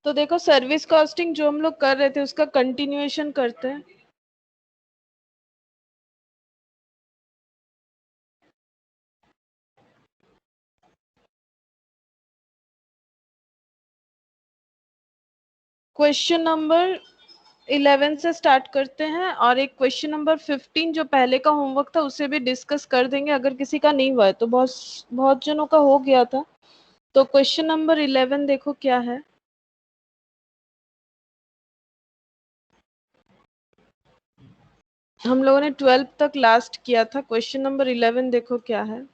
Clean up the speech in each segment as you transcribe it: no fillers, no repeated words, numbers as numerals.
तो देखो service costing जो हम लोग कर रहे थे उसका कंटिन्यूएशन करते हैं। क्वेश्चन नंबर 11 से स्टार्ट करते हैं और एक क्वेश्चन नंबर 15 जो पहले का होमवर्क था उसे भी डिस्कस कर देंगे, अगर किसी का नहीं हुआ है तो बहुत बहुत जनों का हो गया था। तो क्वेश्चन नंबर 11 देखो क्या है। हम लोगों ने 12 तक लास्ट किया था। क्वेश्चन नंबर 11 देखो क्या है।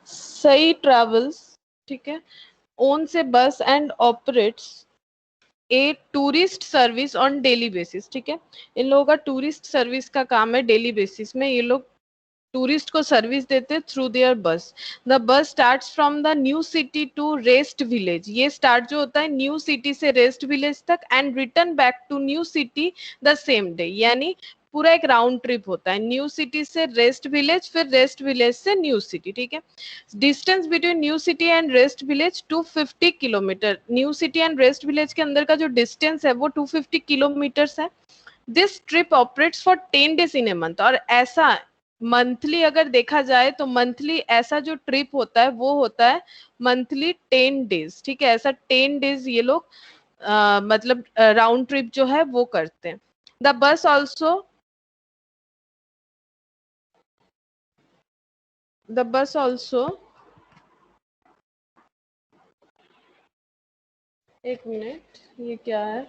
सई ट्रैवल्स, ठीक है, owns a bus and operates a tourist service on daily basis, ठीक है। इन लोगों का टूरिस्ट सर्विस का काम है, डेली बेसिस में ये लोग टूरिस्ट को सर्विस देते through their bus. The bus start from the new city to rest village, ये स्टार्ट जो होता है न्यू सिटी से रेस्ट विलेज तक and return back to new city the same day, यानी पूरा एक राउंड ट्रिप होता है, न्यू सिटी से रेस्ट विलेज फिर रेस्ट विलेज से न्यू सिटी, ठीक है। Distance between new city and rest village 250 kilometre, new city and rest village के अंदर का जो डिस्टेंस है वो 250 किलोमीटर्स है। This trip operates for 10 days in a month, और ऐसा मंथली अगर देखा जाए तो मंथली ऐसा जो ट्रिप होता है वो होता है मंथली 10 डेज, ठीक है। ऐसा 10 डेज ये लोग मतलब राउंड ट्रिप जो है वो करते हैं। The bus also, the bus also, एक मिनट, ये क्या है।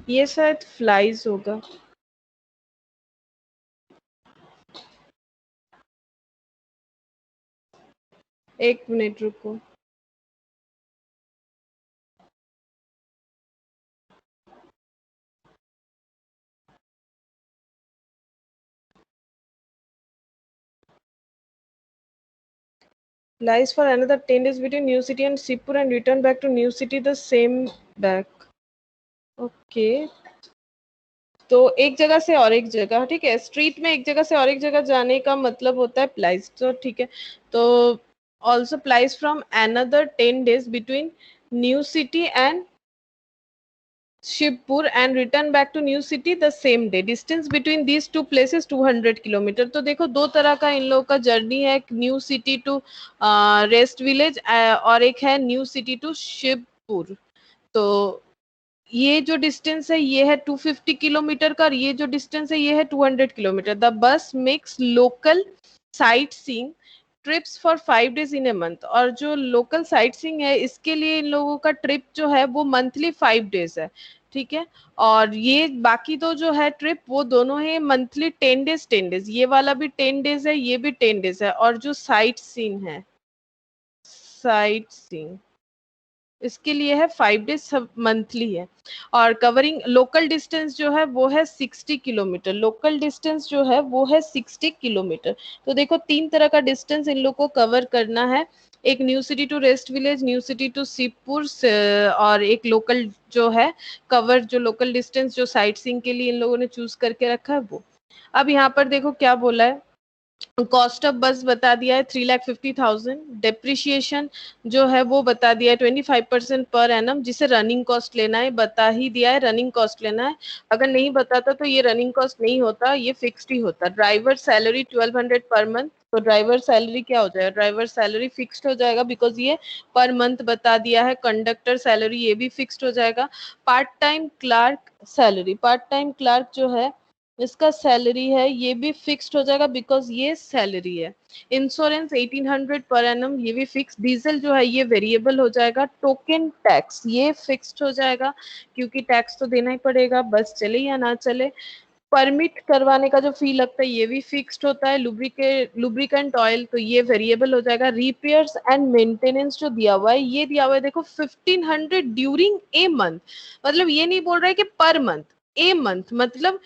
ये शायद फ्लाइज होगा। एक मिनट रुको। Lies for another 10 days between New City and Sipur and return back to New City the same back. Okay, तो एक जगह से और एक जगह, ठीक है, स्ट्रीट में एक जगह से और एक जगह जाने का मतलब होता है प्लाइज, तो ठीक है। तो also plies from another 10 days between new city and Shivpur and return back to new city the same day, distance between these two places 200 kilometre. तो देखो दो तरह का इन लोगों का जर्नी है, new city to rest village और एक है न्यू सिटी टू शिवपुर। तो ये जो डिस्टेंस है ये है 250 किलोमीटर का और ये जो डिस्टेंस है ये है 200 kilometre. The bus makes local sight seeing trips for 5 days in a month, और जो लोकल साइट सीइंग है इसके लिए इन लोगों का ट्रिप जो है वो मंथली 5 डेज है, ठीक है। और ये बाकी तो जो है ट्रिप वो दोनों है मंथली 10 डेज 10 डेज, ये वाला भी 10 डेज है, ये भी 10 डेज है। और जो साइट सीइंग है, साइट सीइंग इसके लिए है 5 डेज मंथली है। और कवरिंग लोकल डिस्टेंस जो है वो है 60 किलोमीटर, लोकल डिस्टेंस जो है वो है 60 किलोमीटर। तो देखो तीन तरह का डिस्टेंस इन लोग को कवर करना है, एक new city to rest village, new city to Shivpur और एक लोकल जो है कवर, जो लोकल डिस्टेंस जो साइट सीइंग के लिए इन लोगों ने चूज करके रखा है वो। अब यहाँ पर देखो क्या बोला है, कॉस्ट ऑफ बस बता दिया है 3,50,000, डेप्रिशिएशन जो है वो बता दिया है 25% पर एनम, जिसे रनिंग कॉस्ट लेना है बता ही दिया है, रनिंग कॉस्ट लेना है। अगर नहीं बताता तो ये रनिंग कॉस्ट नहीं होता, ये फिक्स्ड ही होता। ड्राइवर सैलरी 1200 पर मंथ, तो ड्राइवर सैलरी क्या हो जाएगा, ड्राइवर सैलरी फिक्स्ड हो जाएगा बिकॉज ये पर मंथ बता दिया है। कंडक्टर सैलरी ये भी फिक्स्ड हो जाएगा। Part time clerk salary, part time clerk जो है इसका सैलरी है, ये भी फिक्स्ड हो जाएगा बिकॉज ये सैलरी है। इंश्योरेंस 1800 पर एनम, ये भी फिक्स। डीजल जो है ये वेरिएबल हो जाएगा। टोकन टैक्स ये फिक्स्ड हो जाएगा क्योंकि टैक्स तो देना ही पड़ेगा, बस चले या ना चले। परमिट करवाने का जो फी लगता है ये भी फिक्स्ड होता है। लुब्रिकेंट ऑयल तो ये वेरिएबल हो जाएगा। रिपेयर्स एंड मेंटेनेंस जो दिया हुआ है, ये दिया हुआ है देखो 1500 ड्यूरिंग ए मंथ, मतलब ये नहीं बोल रहा है कि पर मंथ, ए मंथ मतलब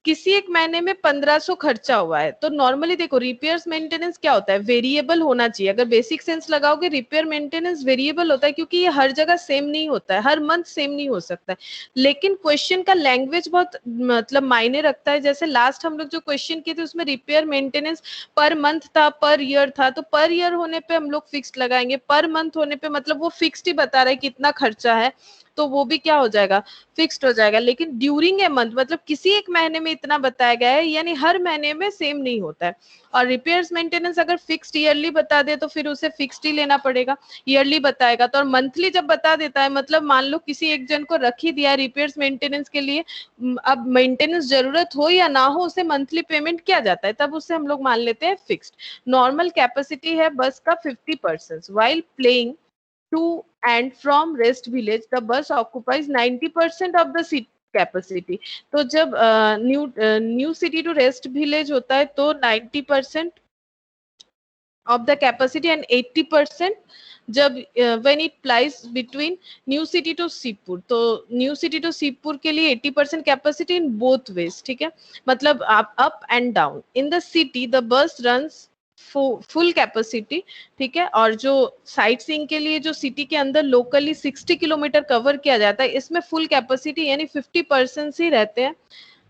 किसी एक महीने में 1500 खर्चा हुआ है। तो नॉर्मली देखो रिपेयर्स मेंटेनेंस क्या होता है, वेरिएबल होना चाहिए। अगर बेसिक सेंस लगाओगे रिपेयर मेंटेनेंस वेरिएबल होता है क्योंकि ये हर जगह सेम नहीं होता है, हर मंथ सेम नहीं हो सकता है। लेकिन क्वेश्चन का लैंग्वेज बहुत मतलब मायने रखता है। जैसे लास्ट हम लोग जो क्वेश्चन किए थे उसमें रिपेयर मेंटेनेंस पर मंथ था, पर ईयर था, तो पर ईयर होने पे हम लोग फिक्स्ड लगाएंगे, पर मंथ होने पे मतलब वो फिक्स्ड ही बता रहा है कितना खर्चा है, तो वो भी क्या हो जाएगा, फिक्स्ड हो जाएगा। लेकिन ड्यूरिंग ए मंथ मतलब किसी एक महीने में इतना बताया गया है, यानी हर महीने में सेम नहीं होता है। और रिपेयर्स मेंटेनेंस अगर फिक्स्ड ईयरली बता दे तो फिर उसे फिक्स्ड ही लेना पड़ेगा, ईयरली बताएगा तो। और मंथली जब बता देता है मतलब मान लो किसी एक जन को रख ही दिया है रिपेयर्स मेंटेनेंस के लिए, अब मेंटेनेंस जरूरत हो या ना हो उसे मंथली पेमेंट किया जाता है, तब उसे हम लोग मान लेते हैं फिक्स्ड। नॉर्मल कैपेसिटी है बस का 50%। While playing to and from rest village the bus occupies 90% of the seat capacity। तो जब new city to rest village होता है तो 90% of the capacity and 80% जब when it flies between new city to Shivpur, तो न्यू सिटी टू शिवपुर के लिए 80% capacity in both ways, ठीक है, मतलब up and down. In the city the bus runs full capacity, ठीक है। और जो साइट सीइंग के लिए जो सिटी के अंदर लोकली 60 किलोमीटर कवर किया जाता है, इसमें फुल कैपेसिटी यानी 50% ही रहते हैं।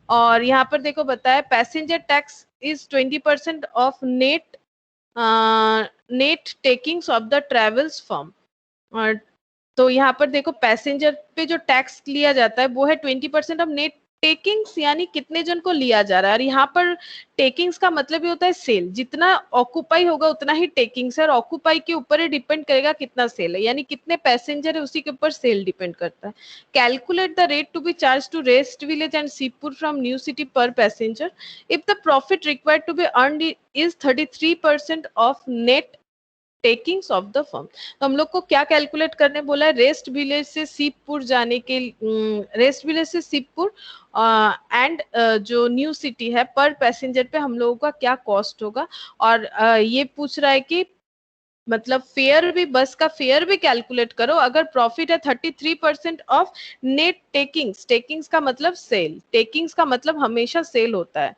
और यहाँ पर देखो बताया passenger tax is 20% of net takings of the travels firm. और तो यहाँ पर देखो पैसेंजर पे जो टैक्स लिया जाता है वो है 20% ऑफ नेट टेकिंग्स, यानी कितने जन को लिया जा रहा है। और यहाँ पर टेकिंग्स का मतलब ये होता है सेल, जितना ऑक्यूपाई होगा उतना ही टेकिंग्स है, और ऑक्यूपाई के ऊपर ही डिपेंड करेगा कितना सेल है, यानी कितने पैसेंजर है उसी के ऊपर सेल डिपेंड करता है। Calculate the rate to be charge to rest village and Shivpur from new city पर passenger if the profit required to be earned is 33% of net takings of the firm. तो हम लोग को क्या कैलकुलेट करने बोला है, रेस्ट विलेज से शिवपुर जाने के, रेस्ट विलेज से शिवपुर एंड जो न्यू सिटी है पर पैसेंजर पे हम लोगों का क्या कॉस्ट होगा। और ये पूछ रहा है कि मतलब फेयर भी, बस का फेयर भी कैलकुलेट करो। अगर प्रॉफिट है 33% ऑफ नेट टेकिंग्स, टेकिंग्स का मतलब सेल, टेकिंग्स का मतलब हमेशा सेल होता है,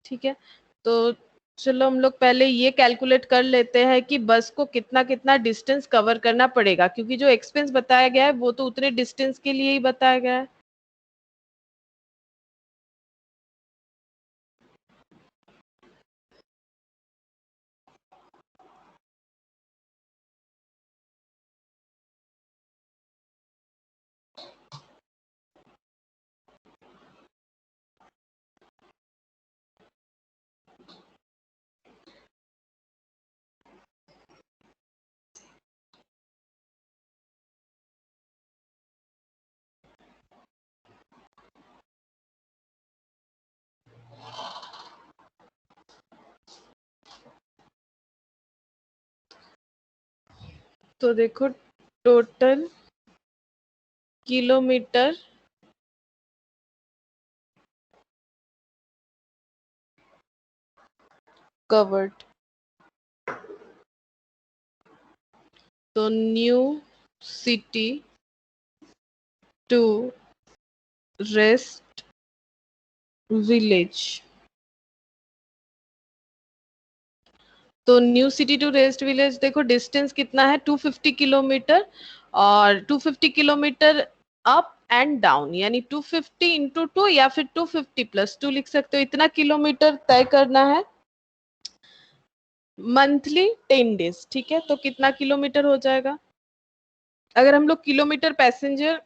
ठीक है। तो चलो हम लोग पहले ये कैलकुलेट कर लेते हैं कि बस को कितना कितना डिस्टेंस कवर करना पड़ेगा, क्योंकि जो एक्सपेंस बताया गया है वो तो उतने डिस्टेंस के लिए ही बताया गया है। तो देखो टोटल किलोमीटर कवर्ड, तो new city to rest village, तो new city to rest village देखो डिस्टेंस कितना है 250 किलोमीटर, और 250 किलोमीटर अप एंड डाउन, यानी 250 इंटू 2 या फिर 250 प्लस 2 लिख सकते हो। इतना किलोमीटर तय करना है मंथली 10 डेज, ठीक है। तो कितना किलोमीटर हो जाएगा, अगर हम लोग किलोमीटर पैसेंजर,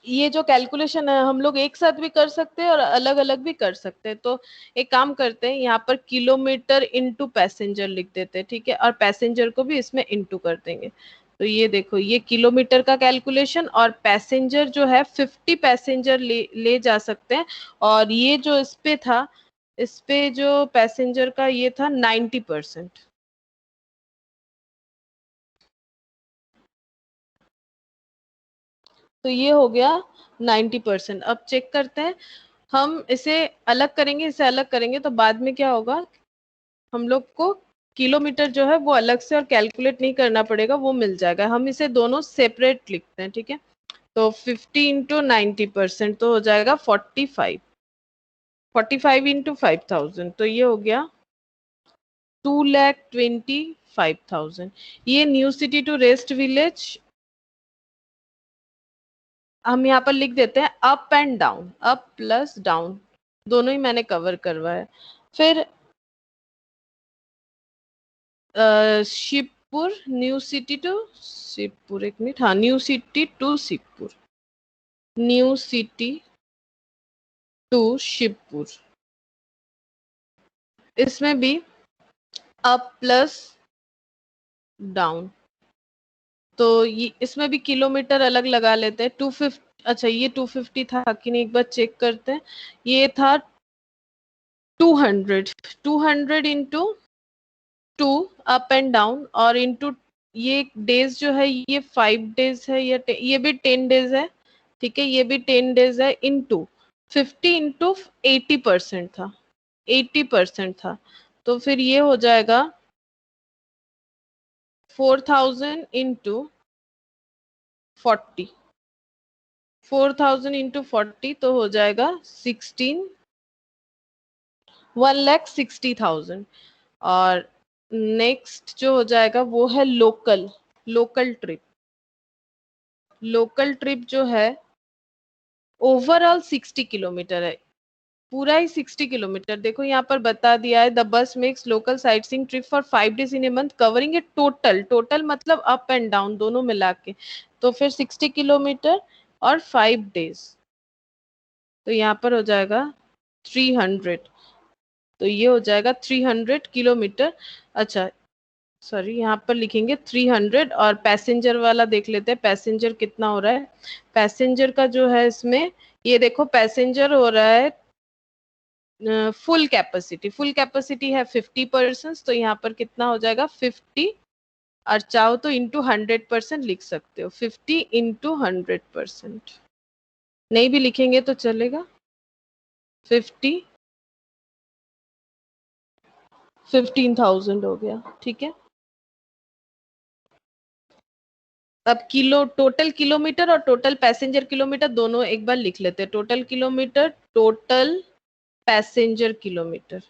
ये जो कैलकुलेशन है हम लोग एक साथ भी कर सकते हैं और अलग अलग भी कर सकते हैं। तो एक काम करते हैं, यहाँ पर किलोमीटर इनटू पैसेंजर लिख देते हैं, ठीक है, और पैसेंजर को भी इसमें इनटू कर देंगे। तो ये देखो, ये किलोमीटर का कैलकुलेशन, और पैसेंजर जो है 50 पैसेंजर ले जा सकते हैं, और ये जो इस पे था, इस पे जो पैसेंजर का ये था 90%। तो ये हो गया 90%। अब चेक करते हैं, हम इसे अलग करेंगे, इसे अलग करेंगे तो बाद में क्या होगा, हम लोग को किलोमीटर जो है वो अलग से और कैलकुलेट नहीं करना पड़ेगा, वो मिल जाएगा। हम इसे दोनों सेपरेट लिखते हैं, ठीक है। तो 50 इंटू 90% तो हो जाएगा 45। 45 इंटू 5000 तो ये हो गया 2,25,000। ये new city to rest village हम यहाँ पर लिख देते हैं up and down, up plus down, दोनों ही मैंने कवर करवाया। फिर Shivpur, new city to Shivpur, एक मिनट, हाँ, new city to Shivpur, new city to Shivpur, इसमें भी अप प्लस डाउन। तो ये इसमें भी किलोमीटर अलग लगा लेते हैं। 250, अच्छा ये 250 था कि नहीं, एक बार चेक करते हैं। ये था 200, 200 इंटू 2 अप एंड डाउन, और इंटू ये डेज जो है ये 5 डेज है, ये भी 10 डेज है, ठीक है, ये भी 10 डेज है, इंटू 50 इंटू 80% था, 80% था। तो फिर ये हो जाएगा 4000 इंटू 40, 4000 इंटू 40 तो हो जाएगा 1,60,000। और नेक्स्ट जो हो जाएगा वो है local, local trip. Local trip जो है ओवरऑल 60 किलोमीटर है, पूरा ही 60 किलोमीटर। देखो यहाँ पर बता दिया है, the bus makes local sight seeing trip for 5 days in a month covering A total, total मतलब अप एंड डाउन दोनों मिला के, तो फिर 60 किलोमीटर और 5 days, तो यहाँ पर हो जाएगा 300। तो ये हो जाएगा 300 किलोमीटर। अच्छा सॉरी, यहाँ पर लिखेंगे 300, और पैसेंजर वाला देख लेते हैं पैसेंजर कितना हो रहा है। पैसेंजर का जो है इसमें, ये देखो पैसेंजर हो रहा है फुल कैपेसिटी है 50%, तो यहाँ पर कितना हो जाएगा 50, और चाहो तो इंटू 100% लिख सकते हो, 50 इंटू 100%, नहीं भी लिखेंगे तो चलेगा। 50, 15,000 हो गया, ठीक है। अब टोटल किलोमीटर और टोटल पैसेंजर किलोमीटर दोनों एक बार लिख लेते हैं। Total kilometre, total passenger kilometre,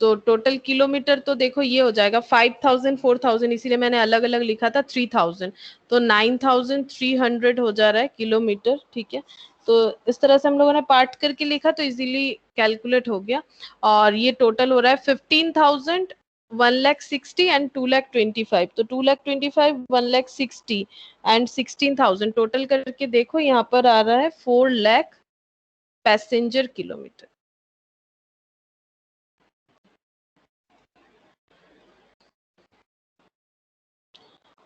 तो टोटल किलोमीटर तो देखो ये हो जाएगा 5,000, 4,000, इसीलिए मैंने अलग अलग लिखा था 3,000, तो 9,300 हो जा रहा है किलोमीटर, ठीक है। तो इस तरह से हम लोगों ने पार्ट करके लिखा तो इजीली कैलकुलेट हो गया। और ये टोटल हो रहा है 15,000, 1,60,000 एंड 2,25,000, तो 2,25,000, 1,60,000 एंड 16,000 टोटल करके देखो यहाँ पर आ रहा है 4,00,000 पैसेंजर किलोमीटर।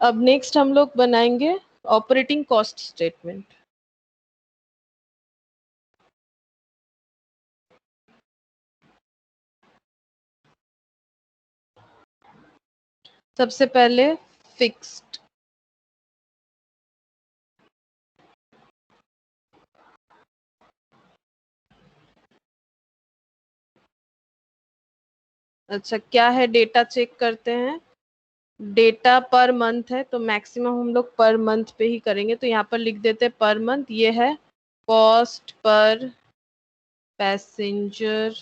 अब नेक्स्ट हम लोग बनाएंगे ऑपरेटिंग कॉस्ट स्टेटमेंट। सबसे पहले फिक्स्ड, अच्छा क्या है, डेटा चेक करते हैं। डेटा पर मंथ है, तो मैक्सिमम हम लोग पर मंथ पे ही करेंगे, तो यहाँ पर लिख देते हैं पर मंथ। ये है कॉस्ट पर पैसेंजर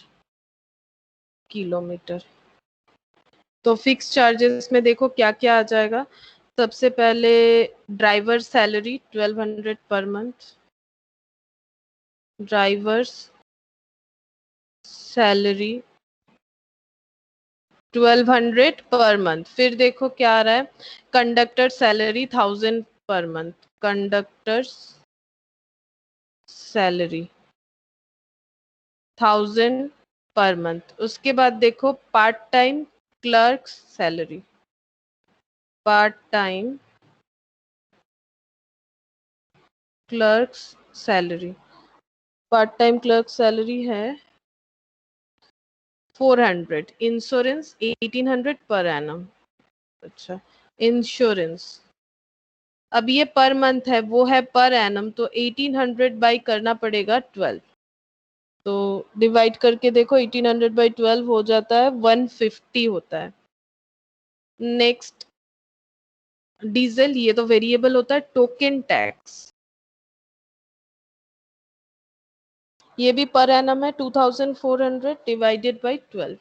किलोमीटर। तो फिक्स चार्जेस में देखो क्या क्या आ जाएगा। सबसे पहले driver salary 1,200 per month, drivers salary 1,200 per month. फिर देखो क्या आ रहा है, conductor salary 1,000 per month, conductor salary 1,000 per month. उसके बाद देखो part time clerk salary part time clerks salary, part time clerk salary है 400, इंश्योरेंस 1800 पर एनम। अच्छा, इंश्योरेंस अब ये पर मंथ है, वो है पर एनम, तो 1800 बाई करना पड़ेगा 12, तो डिवाइड करके देखो 1800 बाई 12 हो जाता है 150 होता है। नेक्स्ट डीजल, ये तो वेरिएबल होता है। टोकन टैक्स, ये भी पर एनम है 2400 डिवाइडेड बाई 12,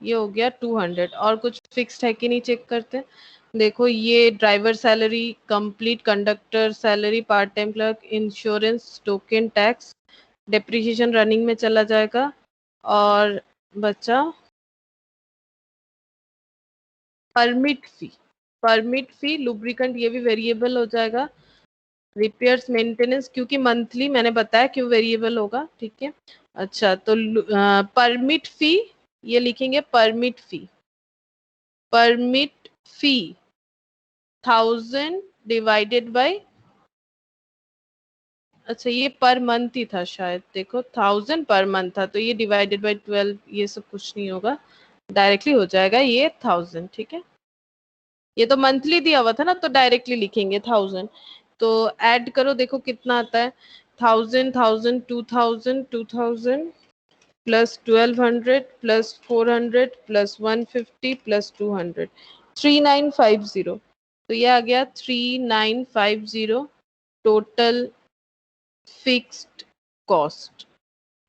ये हो गया 200। और कुछ फिक्स्ड है कि नहीं चेक करते हैं। देखो ये driver salary, complete conductor salary, part time clerk, insurance, token tax, depreciation running में चला जाएगा, और बचा परमिट फी। परमिट फी, लुब्रिकेंट, ये भी वेरिएबल हो जाएगा। रिपेयर्स मेंटेनेंस, क्योंकि मंथली मैंने बताया क्यों वेरिएबल होगा, ठीक है। अच्छा, तो परमिट फी, ये लिखेंगे permit fee, permit fee 1000 divided by, अच्छा ये पर मंथ ही था शायद, देखो 1000 पर मंथ था, तो ये डिवाइडेड बाय 12, ये सब कुछ नहीं होगा, डायरेक्टली हो जाएगा ये 1000, ठीक है। ये तो मंथली दिया हुआ था ना, तो डायरेक्टली लिखेंगे 1000, तो ऐड करो, देखो कितना आता है, 1000 1000 2000 2000 प्लस 1200 प्लस 400 प्लस 150 प्लस 200, 3950, तो ये आ गया 3950 टोटल फिक्स्ड कॉस्ट।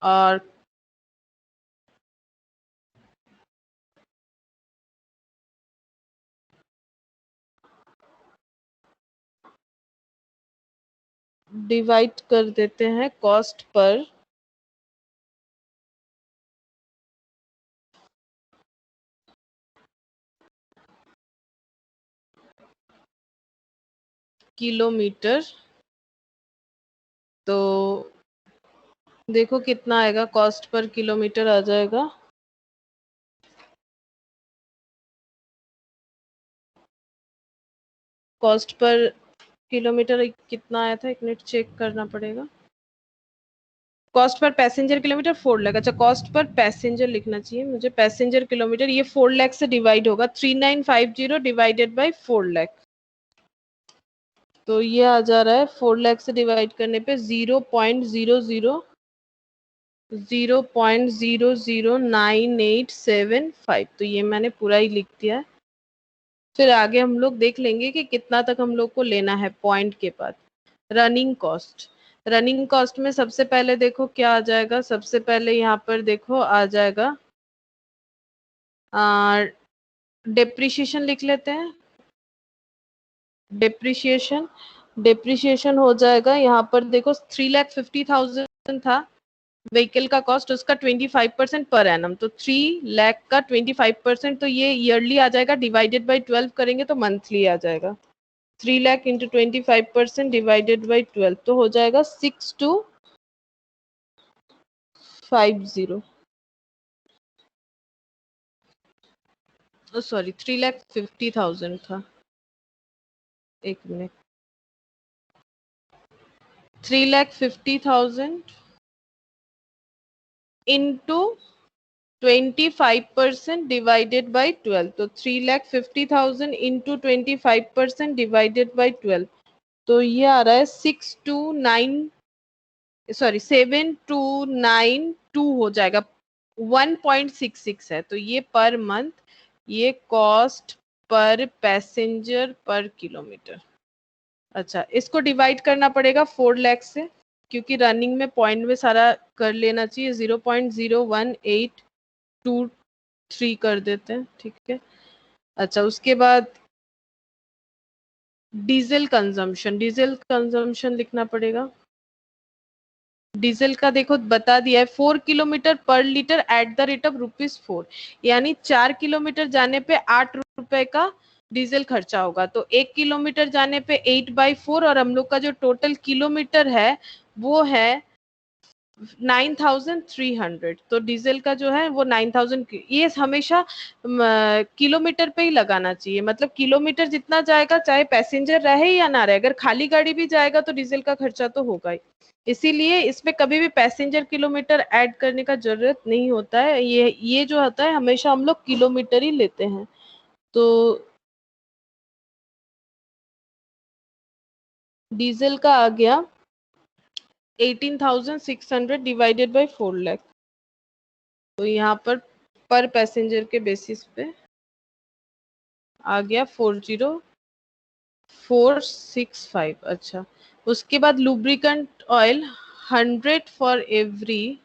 और डिवाइड कर देते हैं कॉस्ट पर किलोमीटर, तो देखो कितना आएगा, कॉस्ट पर किलोमीटर आ जाएगा कॉस्ट पर किलोमीटर कितना आया था, एक मिनट चेक करना पड़ेगा। कॉस्ट पर पैसेंजर किलोमीटर 4 लाख, अच्छा कॉस्ट पर पैसेंजर लिखना चाहिए मुझे, पैसेंजर किलोमीटर ये 4 लाख से डिवाइड होगा, 3950 डिवाइडेड बाय 4 लाख, तो ये आ जा रहा है 4 लाख से डिवाइड करने पे 0.00975, तो ये मैंने पूरा ही लिख दिया है। फिर आगे हम लोग देख लेंगे कि कितना तक हम लोग को लेना है पॉइंट के बाद। रनिंग कॉस्ट, रनिंग कॉस्ट में सबसे पहले देखो क्या आ जाएगा, सबसे पहले यहाँ पर देखो आ जाएगा डेप्रिशिएशन, लिख लेते हैं डेप्रिशिएशन। डेप्रिशिएशन हो जाएगा यहाँ पर देखो 3,50,000 था व्हीकल का कॉस्ट, उसका 25% पर एनम, तो 3 लाख का 25%, तो ये ईयरली आ जाएगा, डिवाइडेड बाई 12 करेंगे तो मंथली आ जाएगा। 3 लाख इंटू 25% डिवाइडेड बाई 12, तो हो जाएगा 6250, सॉरी 3,50,000 था, एक मिनट, 3,50,000 इंटू 25% डिवाइडेड बाई 12, तो 3,50,000 इंटू 25% डिवाइडेड बाई 12, तो ये आ रहा है 7,292 हो जाएगा, 1.66 है, तो ये पर मंथ, ये कॉस्ट पर पैसेंजर पर किलोमीटर। अच्छा, इसको डिवाइड करना पड़ेगा 4 लाख से, क्योंकि रनिंग में पॉइंट में सारा कर लेना चाहिए, 0.01823 कर देते हैं, ठीक है। अच्छा, उसके बाद डीजल कंजम्पशन, डीजल कंजम्पशन लिखना पड़ेगा। डीजल का देखो बता दिया है, 4 किलोमीटर पर litre at the rate of ₹4, यानी 4 किलोमीटर जाने पे 8 रुपए का डीजल खर्चा होगा, तो 1 किलोमीटर जाने पे 8/4, और हम लोग का जो टोटल किलोमीटर है वो है 9300। तो डीजल का जो है वो 9000। ये हमेशा किलोमीटर पे ही लगाना चाहिए, मतलब किलोमीटर जितना जाएगा, चाहे पैसेंजर रहे या ना रहे, अगर खाली गाड़ी भी जाएगा तो डीजल का खर्चा तो होगा ही। इसीलिए इसमें कभी भी पैसेंजर किलोमीटर ऐड करने का जरूरत नहीं होता है। ये जो होता है हमेशा हम लोग किलोमीटर ही लेते हैं। तो डीजल का आ गया 18,600 डिवाइडेड बाई 4 लाख। तो यहाँ पर पैसेंजर के बेसिस पे आ गया 40465। अच्छा, उसके बाद लुब्रिकेंट ऑयल 100 फॉर एवरी,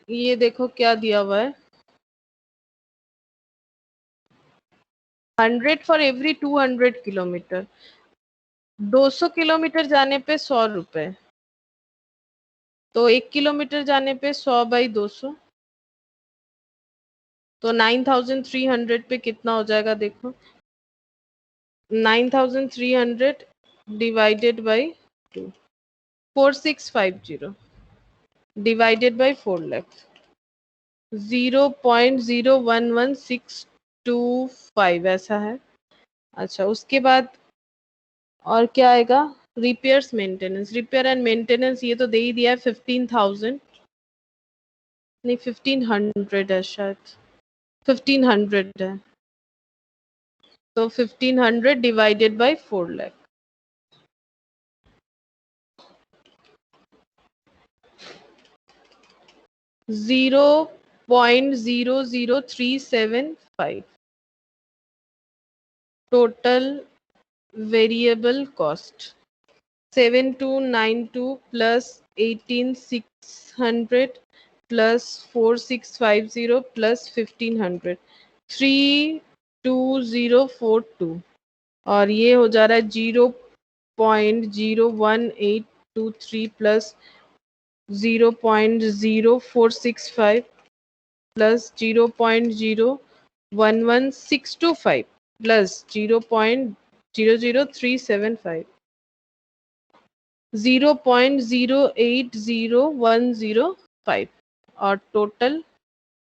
ये देखो क्या दिया हुआ है, 100 फॉर एवरी 200 किलोमीटर। 200 किलोमीटर जाने पे 100 रुपए, तो 1 किलोमीटर जाने पे 100/200, तो 9300 पे कितना हो जाएगा देखो, 9300 divided by 2, 4650 divided by 4 lakh, 0.011625 ऐसा है। अच्छा, उसके बाद और क्या आएगा, repairs maintenance, repair and maintenance ये तो दे ही दिया है 15,000, नहीं 1500 है शायद, 1500 है, तो 1500 divided by 4 lakh, 0.00375 total variable cost 7292 plus 18600 plus 4650 plus 1500, 32042, और ये हो जा रहा है 0.01823 प्लस 0.0465 प्लस 0.011625 प्लस 0.00375, 0.080105, और टोटल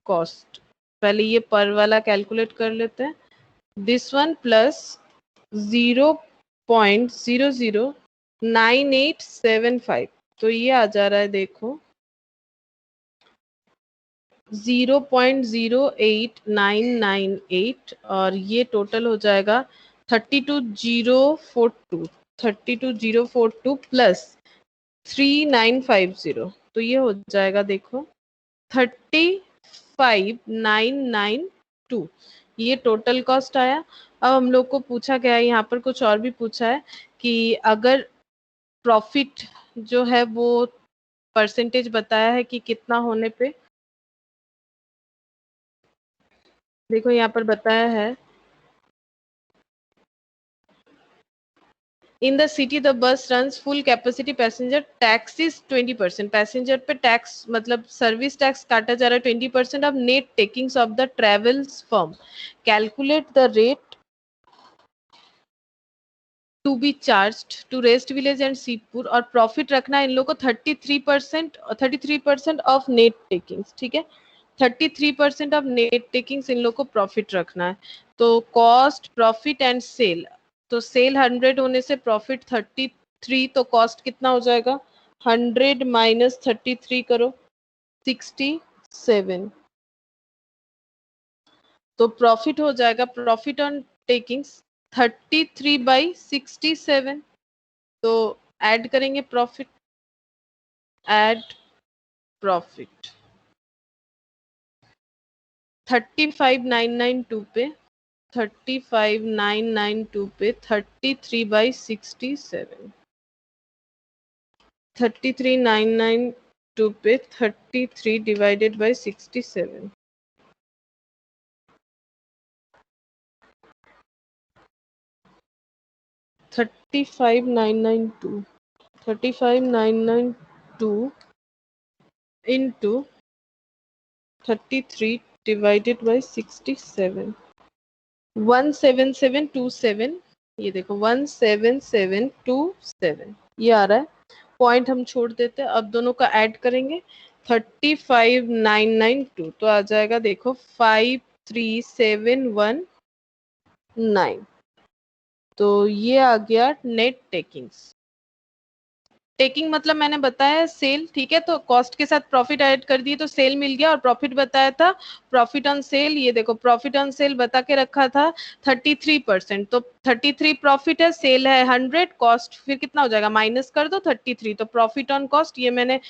कॉस्ट, पहले ये पर वाला कैलकुलेट कर लेते हैं, दिस वन प्लस 0.009875, तो ये आ जा रहा है देखो 0.08998, और ये टोटल हो जाएगा 32042, 32042 प्लस 3950, तो ये हो जाएगा देखो 35992, ये टोटल कॉस्ट आया। अब हम लोग को पूछा गया है, यहाँ पर कुछ और भी पूछा है कि अगर प्रॉफिट जो है वो परसेंटेज बताया है कि कितना होने पे, देखो यहाँ पर बताया है, in the city the bus runs full capacity, passenger tax is 20%, passenger पे टैक्स मतलब सर्विस टैक्स काटा जा रहा है 20% of net takings of the travels firm, calculate the rate to be charge to rest village and Sitpur, और profit रखना है इन लोगों को 33% ऑफ नेट टेकिंग्स, ठीक है, 33% ऑफ नेट टेकिंग्स इन लोग को प्रॉफिट रखना है। तो कॉस्ट प्रॉफिट एंड सेल, तो सेल 100 होने से प्रॉफिट 33, तो कॉस्ट कितना हो जाएगा, 100 माइनस 33 करो 67, तो प्रॉफिट हो जाएगा, प्रॉफिट ऑन टेकिंग्स 33/67, तो ऐड करेंगे प्रॉफिट, ऐड प्रॉफिट 35992 पे, 35992 पे 33/67, 33992 पे 33 divided by 67, 35992, 35992 into 33 divided by 67, 17727, ये देखो 17727, ये आ रहा है, पॉइंट हम छोड़ देते हैं, अब दोनों का ऐड करेंगे 35,992 तो आ जाएगा देखो 53,719। तो ये आ गया नेट टेकिंग्स। टेकिंग मतलब मैंने बताया सेल, ठीक है, तो कॉस्ट के साथ प्रॉफिट ऐड कर दिए तो सेल मिल गया, और प्रॉफिट बताया था प्रॉफिट ऑन सेल, ये देखो प्रॉफिट ऑन सेल बता के रखा था 33%, तो 33 प्रॉफिट है, सेल है 100, कॉस्ट फिर कितना हो जाएगा माइनस कर दो 33, तो प्रॉफिट ऑन कॉस्ट ये मैंने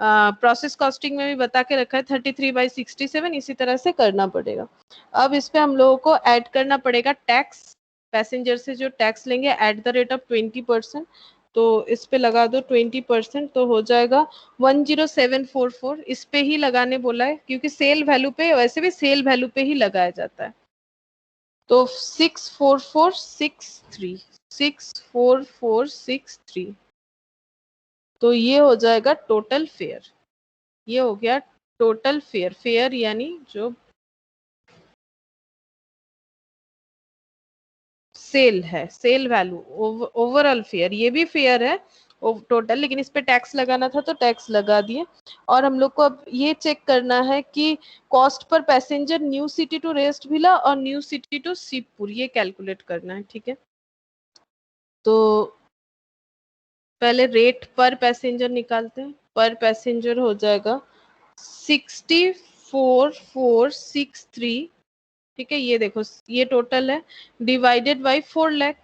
प्रोसेस कॉस्टिंग में भी बता के रखा है 33/67, इसी तरह से करना पड़ेगा। अब इस पे हम लोगों को ऐड करना पड़ेगा टैक्स, पैसेंजर से जो टैक्स लेंगे एट द रेट ऑफ 20%, तो इस पे लगा दो 20%, तो हो जाएगा 10744, इस पे ही लगाने बोला है क्योंकि सेल वैल्यू पे, वैसे भी सेल वैल्यू पे ही लगाया जाता है। तो 64463, 64463, तो ये हो जाएगा टोटल फेयर। ये हो गया टोटल फेयर, फेयर यानी जो सेल है, सेल वैल्यू, ओवरऑल फेयर, ये भी फेयर है टोटल, लेकिन इस पे टैक्स लगाना था तो टैक्स लगा दिए। और हम लोग को अब ये चेक करना है कि कॉस्ट पर passenger new city to rest villa और न्यू सिटी टू शिवपुर, ये कैलकुलेट करना है, ठीक है। तो पहले रेट पर पैसेंजर निकालते हैं, पर पैसेंजर हो जाएगा 64463, ठीक है, ये देखो ये टोटल है, डिवाइडेड बाई 4 लाख,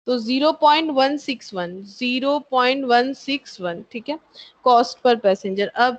तो 0.161, 0.161, ठीक है, कॉस्ट पर पैसेंजर। अब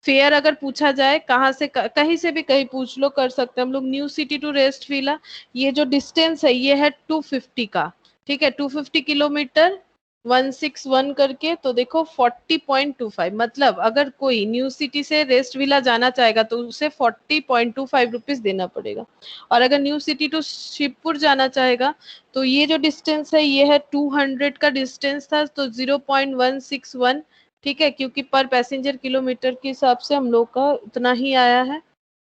फेयर अगर पूछा जाए कहाँ से, कहीं से भी कहीं पूछ लो, कर सकते हैं हम लोग। New city to rest villa, ये जो डिस्टेंस है ये है 250 का, ठीक है, 250 किलोमीटर 161 करके, तो देखो 40.25, मतलब अगर कोई न्यू सिटी से रेस्ट विला जाना चाहेगा तो उसे 40.25 रुपीज देना पड़ेगा, और अगर न्यू सिटी टू शिवपुर जाना चाहेगा तो ये जो डिस्टेंस है ये है 200 का डिस्टेंस था, तो 0.161, ठीक है, क्योंकि पर पैसेंजर किलोमीटर के हिसाब से हम लोग का उतना ही आया है,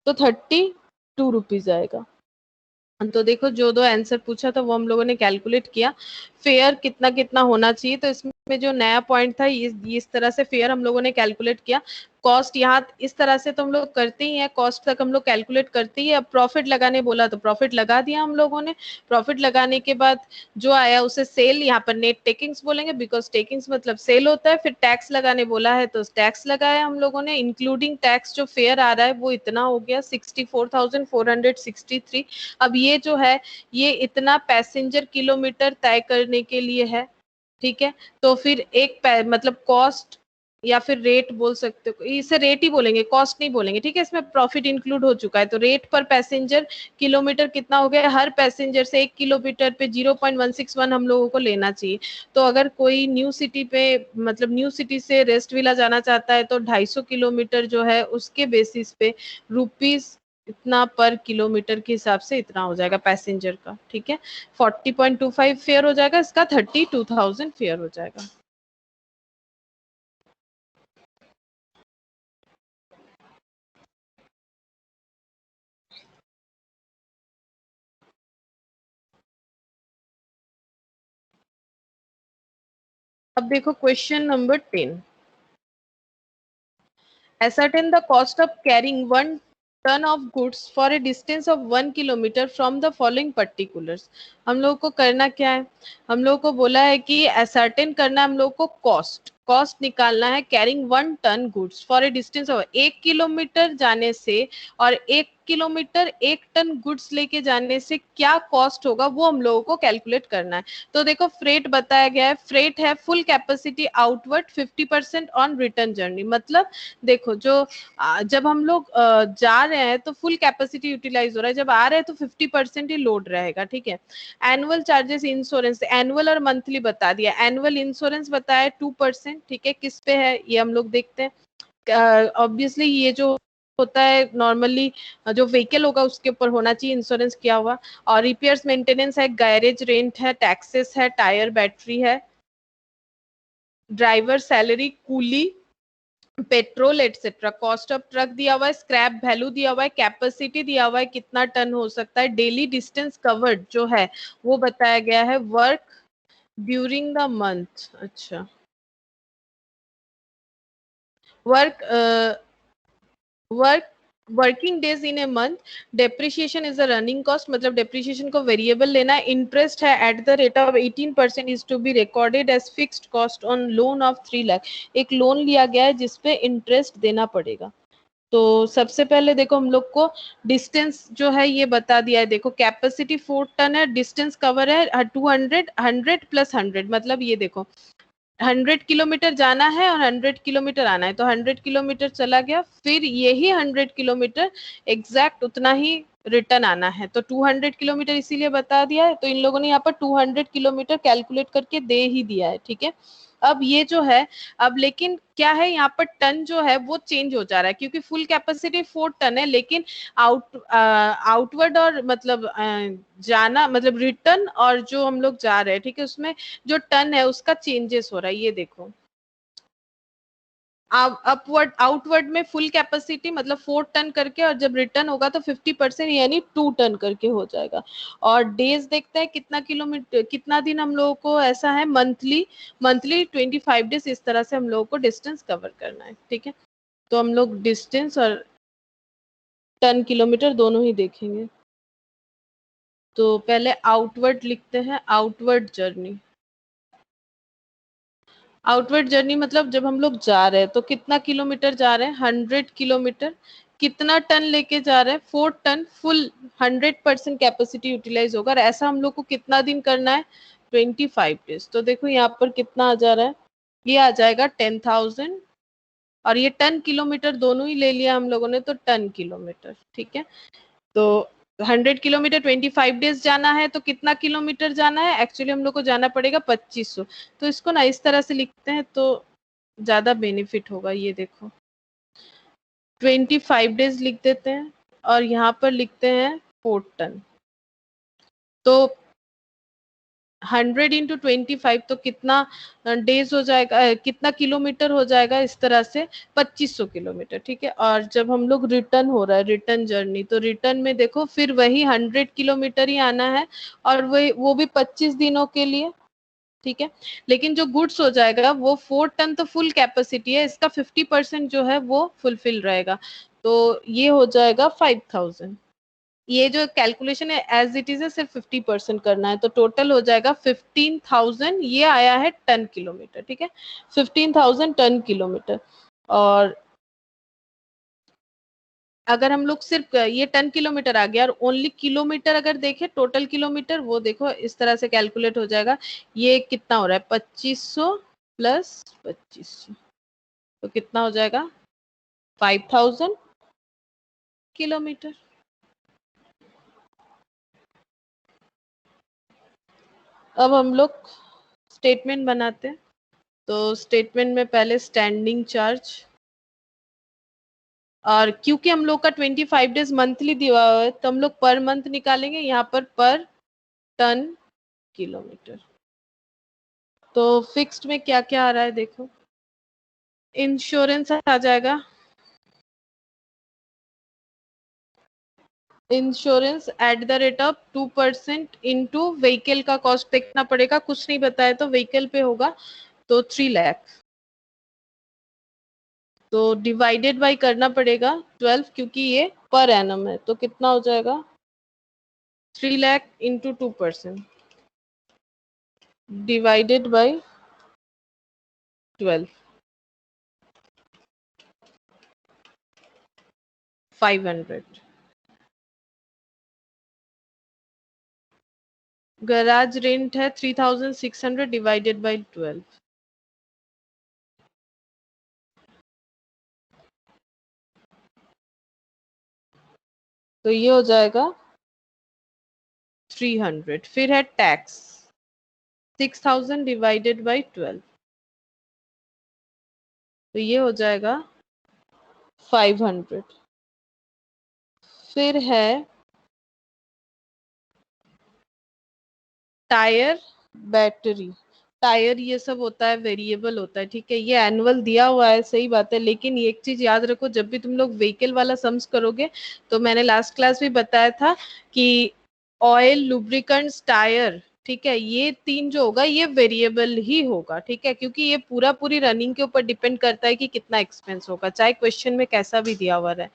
तो 32 रुपीज आएगा। तो देखो जो दो आंसर पूछा था वो हम लोगों ने कैलकुलेट किया, फेयर कितना कितना होना चाहिए, तो इसमें जो नया पॉइंट था इस तरह से फेयर हम लोगों ने कैलकुलेट किया। कॉस्ट यहाँ इस तरह से तो हम लोग करते ही हैं, कॉस्ट तक हम लोग कैलकुलेट करते ही है। अब प्रॉफिट लगाने बोला तो प्रॉफिट लगा दिया हम लोगों ने, प्रॉफिट लगाने के बाद जो आया उसे सेल, यहाँ पर नेट टेकिंग्स बोलेंगे बिकॉज टेकिंग्स मतलब सेल होता है, फिर टैक्स लगाने बोला है तो टैक्स लगाया हम लोगों ने, इंक्लूडिंग टैक्स जो फेयर आ रहा है वो इतना हो गया 64,463। अब ये जो है ये इतना पैसेंजर किलोमीटर तय करने के लिए है, ठीक है, तो फिर एक मतलब कॉस्ट या फिर रेट बोल सकते हो, इसे रेट ही बोलेंगे, कॉस्ट नहीं बोलेंगे, ठीक है, इसमें प्रॉफिट इंक्लूड हो चुका है, तो रेट पर पैसेंजर किलोमीटर कितना हो गया, हर पैसेंजर से 1 किलोमीटर पे 0.161 हम लोगों को लेना चाहिए। तो अगर कोई न्यू सिटी पे मतलब न्यू सिटी से रेस्ट विला जाना चाहता है तो 250 किलोमीटर जो है उसके बेसिस पे रुपीज इतना पर किलोमीटर के हिसाब से इतना हो जाएगा पैसेंजर का, ठीक है, 40.25 फेयर हो जाएगा, इसका 32,000 फेयर हो जाएगा। अब देखो question number 10, ascertain the cost of carrying 1 ton of goods for a distance of 1 kilometer from the following particulars। हम लोग को करना क्या है, हम लोग को बोला है कि ascertain करना, हम लोग को कॉस्ट निकालना है carrying 1 ton goods for a distance of 1 kilometre जाने से, और 1 किलोमीटर 1 टन गुड्स लेके जाने से क्या कॉस्ट होगा वो हम लोगों को कैलकुलेट करना है। तो देखो फ्रेट बताया गया है, फ्रेट है full capacity outward 50% on return journey, मतलब देखो जो जब हम लोग जा रहे हैं तो फुल कैपेसिटी यूटिलाइज हो रहा है, जब आ रहे हैं तो 50% ही लोड रहेगा, ठीक है। एनुअल चार्जेस इंश्योरेंस, एनुअल और मंथली बता दिया, एनुअल इंश्योरेंस बताया 2%, ठीक है, किस पे है ये हम लोग देखते हैं। ऑब्वियसली ये जो होता है नॉर्मली जो व्हीकल होगा उसके ऊपर होना चाहिए इंश्योरेंस किया हुआ, और रिपेयर्स मेंटेनेंस है, गैरेज रेंट है, टैक्सेस है, टायर बैटरी है, driver salary, coolie, petrol etcetera, cost of truck दिया हुआ है, स्क्रैप वैल्यू दिया हुआ है, कैपेसिटी दिया हुआ है कितना टन हो सकता है, डेली डिस्टेंस कवर्ड जो है वो बताया गया है, वर्क ड्यूरिंग द मंथ, अच्छा work work working days in a month, depreciation is a running cost, मतलब डेप्रिसिएशन को वेरिएबल लेना है, इंटरेस्ट है at the rate of 18% is to be recorded as fixed cost on loan of 3 lakh, एक loan लिया गया है जिसपे इंटरेस्ट देना पड़ेगा। तो सबसे पहले देखो हम लोग को डिस्टेंस जो है ये बता दिया है, देखो कैपेसिटी 4 टन है, डिस्टेंस कवर है 200, 100 प्लस 100, मतलब ये देखो 100 किलोमीटर जाना है और 100 किलोमीटर आना है, तो 100 किलोमीटर चला गया, फिर यही 100 किलोमीटर एग्जैक्ट उतना ही रिटर्न आना है, तो 200 किलोमीटर इसीलिए बता दिया है, तो इन लोगों ने यहाँ पर 200 किलोमीटर कैलकुलेट करके दे ही दिया है, ठीक है। अब ये जो है, अब लेकिन क्या है यहाँ पर टन जो है वो चेंज हो जा रहा है, क्योंकि फुल कैपेसिटी 4 टन है, लेकिन आउटवर्ड और मतलब जाना मतलब रिटर्न और जो हम लोग जा रहे हैं, ठीक है, उसमें जो टन है उसका चेंजेस हो रहा है, ये देखो अपवर्ड आउटवर्ड में फुल कैपेसिटी मतलब 4 टन करके, और जब रिटर्न होगा तो 50% यानी 2 टन करके हो जाएगा। और डेज देखते हैं कितना किलोमीटर, कितना दिन हम लोगों को ऐसा है, मंथली 25 डेज, इस तरह से हम लोगों को डिस्टेंस कवर करना है, ठीक है। तो हम लोग डिस्टेंस और टन किलोमीटर दोनों ही देखेंगे। तो पहले आउटवर्ड लिखते हैं, आउटवर्ड जर्नी, आउटवर्ड जर्नी मतलब जब हम लोग जा रहे हैं तो कितना किलोमीटर जा रहे हैं, 100 किलोमीटर, कितना टन लेके जा रहे हैं, 4 टन, फुल 100% कैपेसिटी यूटिलाइज होगा, और ऐसा हम लोग को कितना दिन करना है, 25 डेज। तो देखो यहाँ पर कितना आ जा रहा है, ये आ जाएगा 10,000, और ये टन किलोमीटर दोनों ही ले लिया हम लोगों ने, तो टन किलोमीटर, ठीक है। तो 100 किलोमीटर 25 डेज जाना है, तो कितना किलोमीटर जाना है, एक्चुअली हम लोग को जाना पड़ेगा 2500, तो इसको ना इस तरह से लिखते हैं तो ज्यादा बेनिफिट होगा, ये देखो 25 डेज लिख देते हैं, और यहाँ पर लिखते हैं 4 टन, तो 100 × 25 तो कितना डेज हो जाएगा, कितना किलोमीटर हो जाएगा, इस तरह से 2500 किलोमीटर, ठीक है। और जब हम लोग रिटर्न हो रहा है, रिटर्न जर्नी, तो रिटर्न में देखो फिर वही 100 किलोमीटर ही आना है, और वो भी 25 दिनों के लिए, ठीक है। लेकिन जो गुड्स हो जाएगा वो 4 टन तो फुल कैपेसिटी है, इसका 50% जो है वो फुलफिल रहेगा, तो ये हो जाएगा 5000। ये जो कैलकुलेशन है एज इट इज है, सिर्फ 50% करना है, तो टोटल हो जाएगा 15,000, ये आया है टन किलोमीटर, ठीक है, 15,000 टन किलोमीटर। और अगर हम लोग सिर्फ ये टन किलोमीटर आ गया, और ओनली किलोमीटर अगर देखें, टोटल किलोमीटर, वो देखो इस तरह से कैलकुलेट हो जाएगा, ये कितना हो रहा है 2500 प्लस 2500, तो कितना हो जाएगा 5,000 किलोमीटर। अब हम लोग स्टेटमेंट बनाते हैं, तो स्टेटमेंट में पहले स्टैंडिंग चार्ज, और क्योंकि हम लोग का 25 डेज मंथली दिया हुआ है, तो हम लोग पर मंथ निकालेंगे, यहाँ पर टन किलोमीटर। तो फिक्स्ड में क्या क्या आ रहा है देखो, इंश्योरेंस आ जाएगा, insurance eight the rate of 2% into vehicle का कॉस्ट देखना पड़ेगा, कुछ नहीं बताया तो व्हीकल पे होगा, तो 3 लाख, तो डिवाइडेड बाई करना पड़ेगा 12, क्योंकि ये पर एनम है, तो कितना हो जाएगा 3 lakh into 2% divided by 12, 500। Garage rent है 3600 डिवाइडेड बाई 12, तो ये हो जाएगा 300। फिर है टैक्स 6000 डिवाइडेड बाई 12, तो ये हो जाएगा 500। फिर है टायर बैटरी, टायर ये सब होता है वेरिएबल होता है, ठीक है। ये एनुअल दिया हुआ है, सही बात है, लेकिन ये एक चीज याद रखो, जब भी तुम लोग व्हीकल वाला सम्स करोगे, तो मैंने लास्ट क्लास में बताया था कि ऑयल, लुब्रिकेंट्स, टायर, ठीक है, ये तीन जो होगा ये वेरिएबल ही होगा, ठीक है, क्योंकि ये पूरा पूरी रनिंग के ऊपर डिपेंड करता है कि कितना एक्सपेंस होगा, चाहे क्वेश्चन में कैसा भी दिया हुआ है।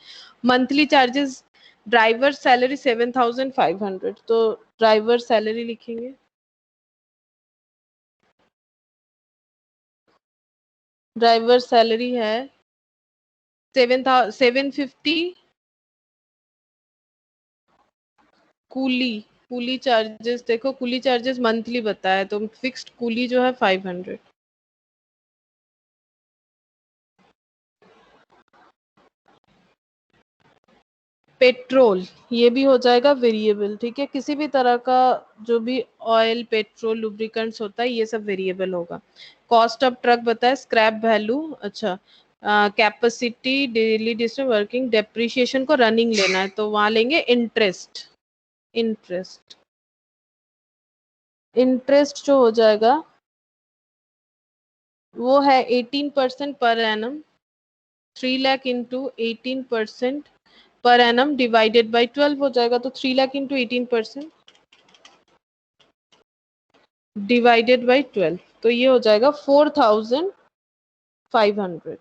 मंथली चार्जेस, ड्राइवर सैलरी 7,500, तो ड्राइवर सैलरी लिखेंगे, ड्राइवर सैलरी है 7,750। कूली, कूली चार्जेस देखो, कूली चार्जेस मंथली बताया, तो फिक्स्ड कूली जो है 500। पेट्रोल, ये भी हो जाएगा वेरिएबल, ठीक है, किसी भी तरह का जो भी ऑयल, पेट्रोल, लुब्रिकेंट्स होता है ये सब वेरिएबल होगा। कॉस्ट ऑफ ट्रक बताया, स्क्रैप वैल्यू, अच्छा, capacity, daily distance, working, depreciation को रनिंग लेना है तो वहां लेंगे इंटरेस्ट। इंटरेस्ट, इंटरेस्ट जो हो जाएगा वो है 18% per annum, 3 lakh into 18% per annum divided by 12 हो जाएगा, तो 3 लाख इंटू 18% डिवाइडेड बाई 12, तो ये हो जाएगा 4,500।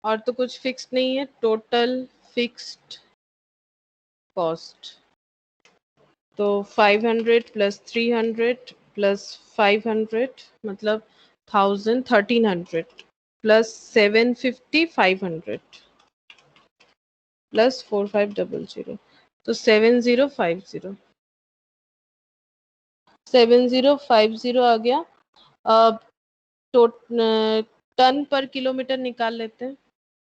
और तो कुछ फिक्स नहीं है, टोटल फिक्स्ड कॉस्ट, तो 500 प्लस 300 प्लस 500 मतलब 1,000, 1,300 प्लस 750, 500 प्लस 4,500, तो 7,050, 7,050 आ गया। अब तो टन पर किलोमीटर निकाल लेते हैं,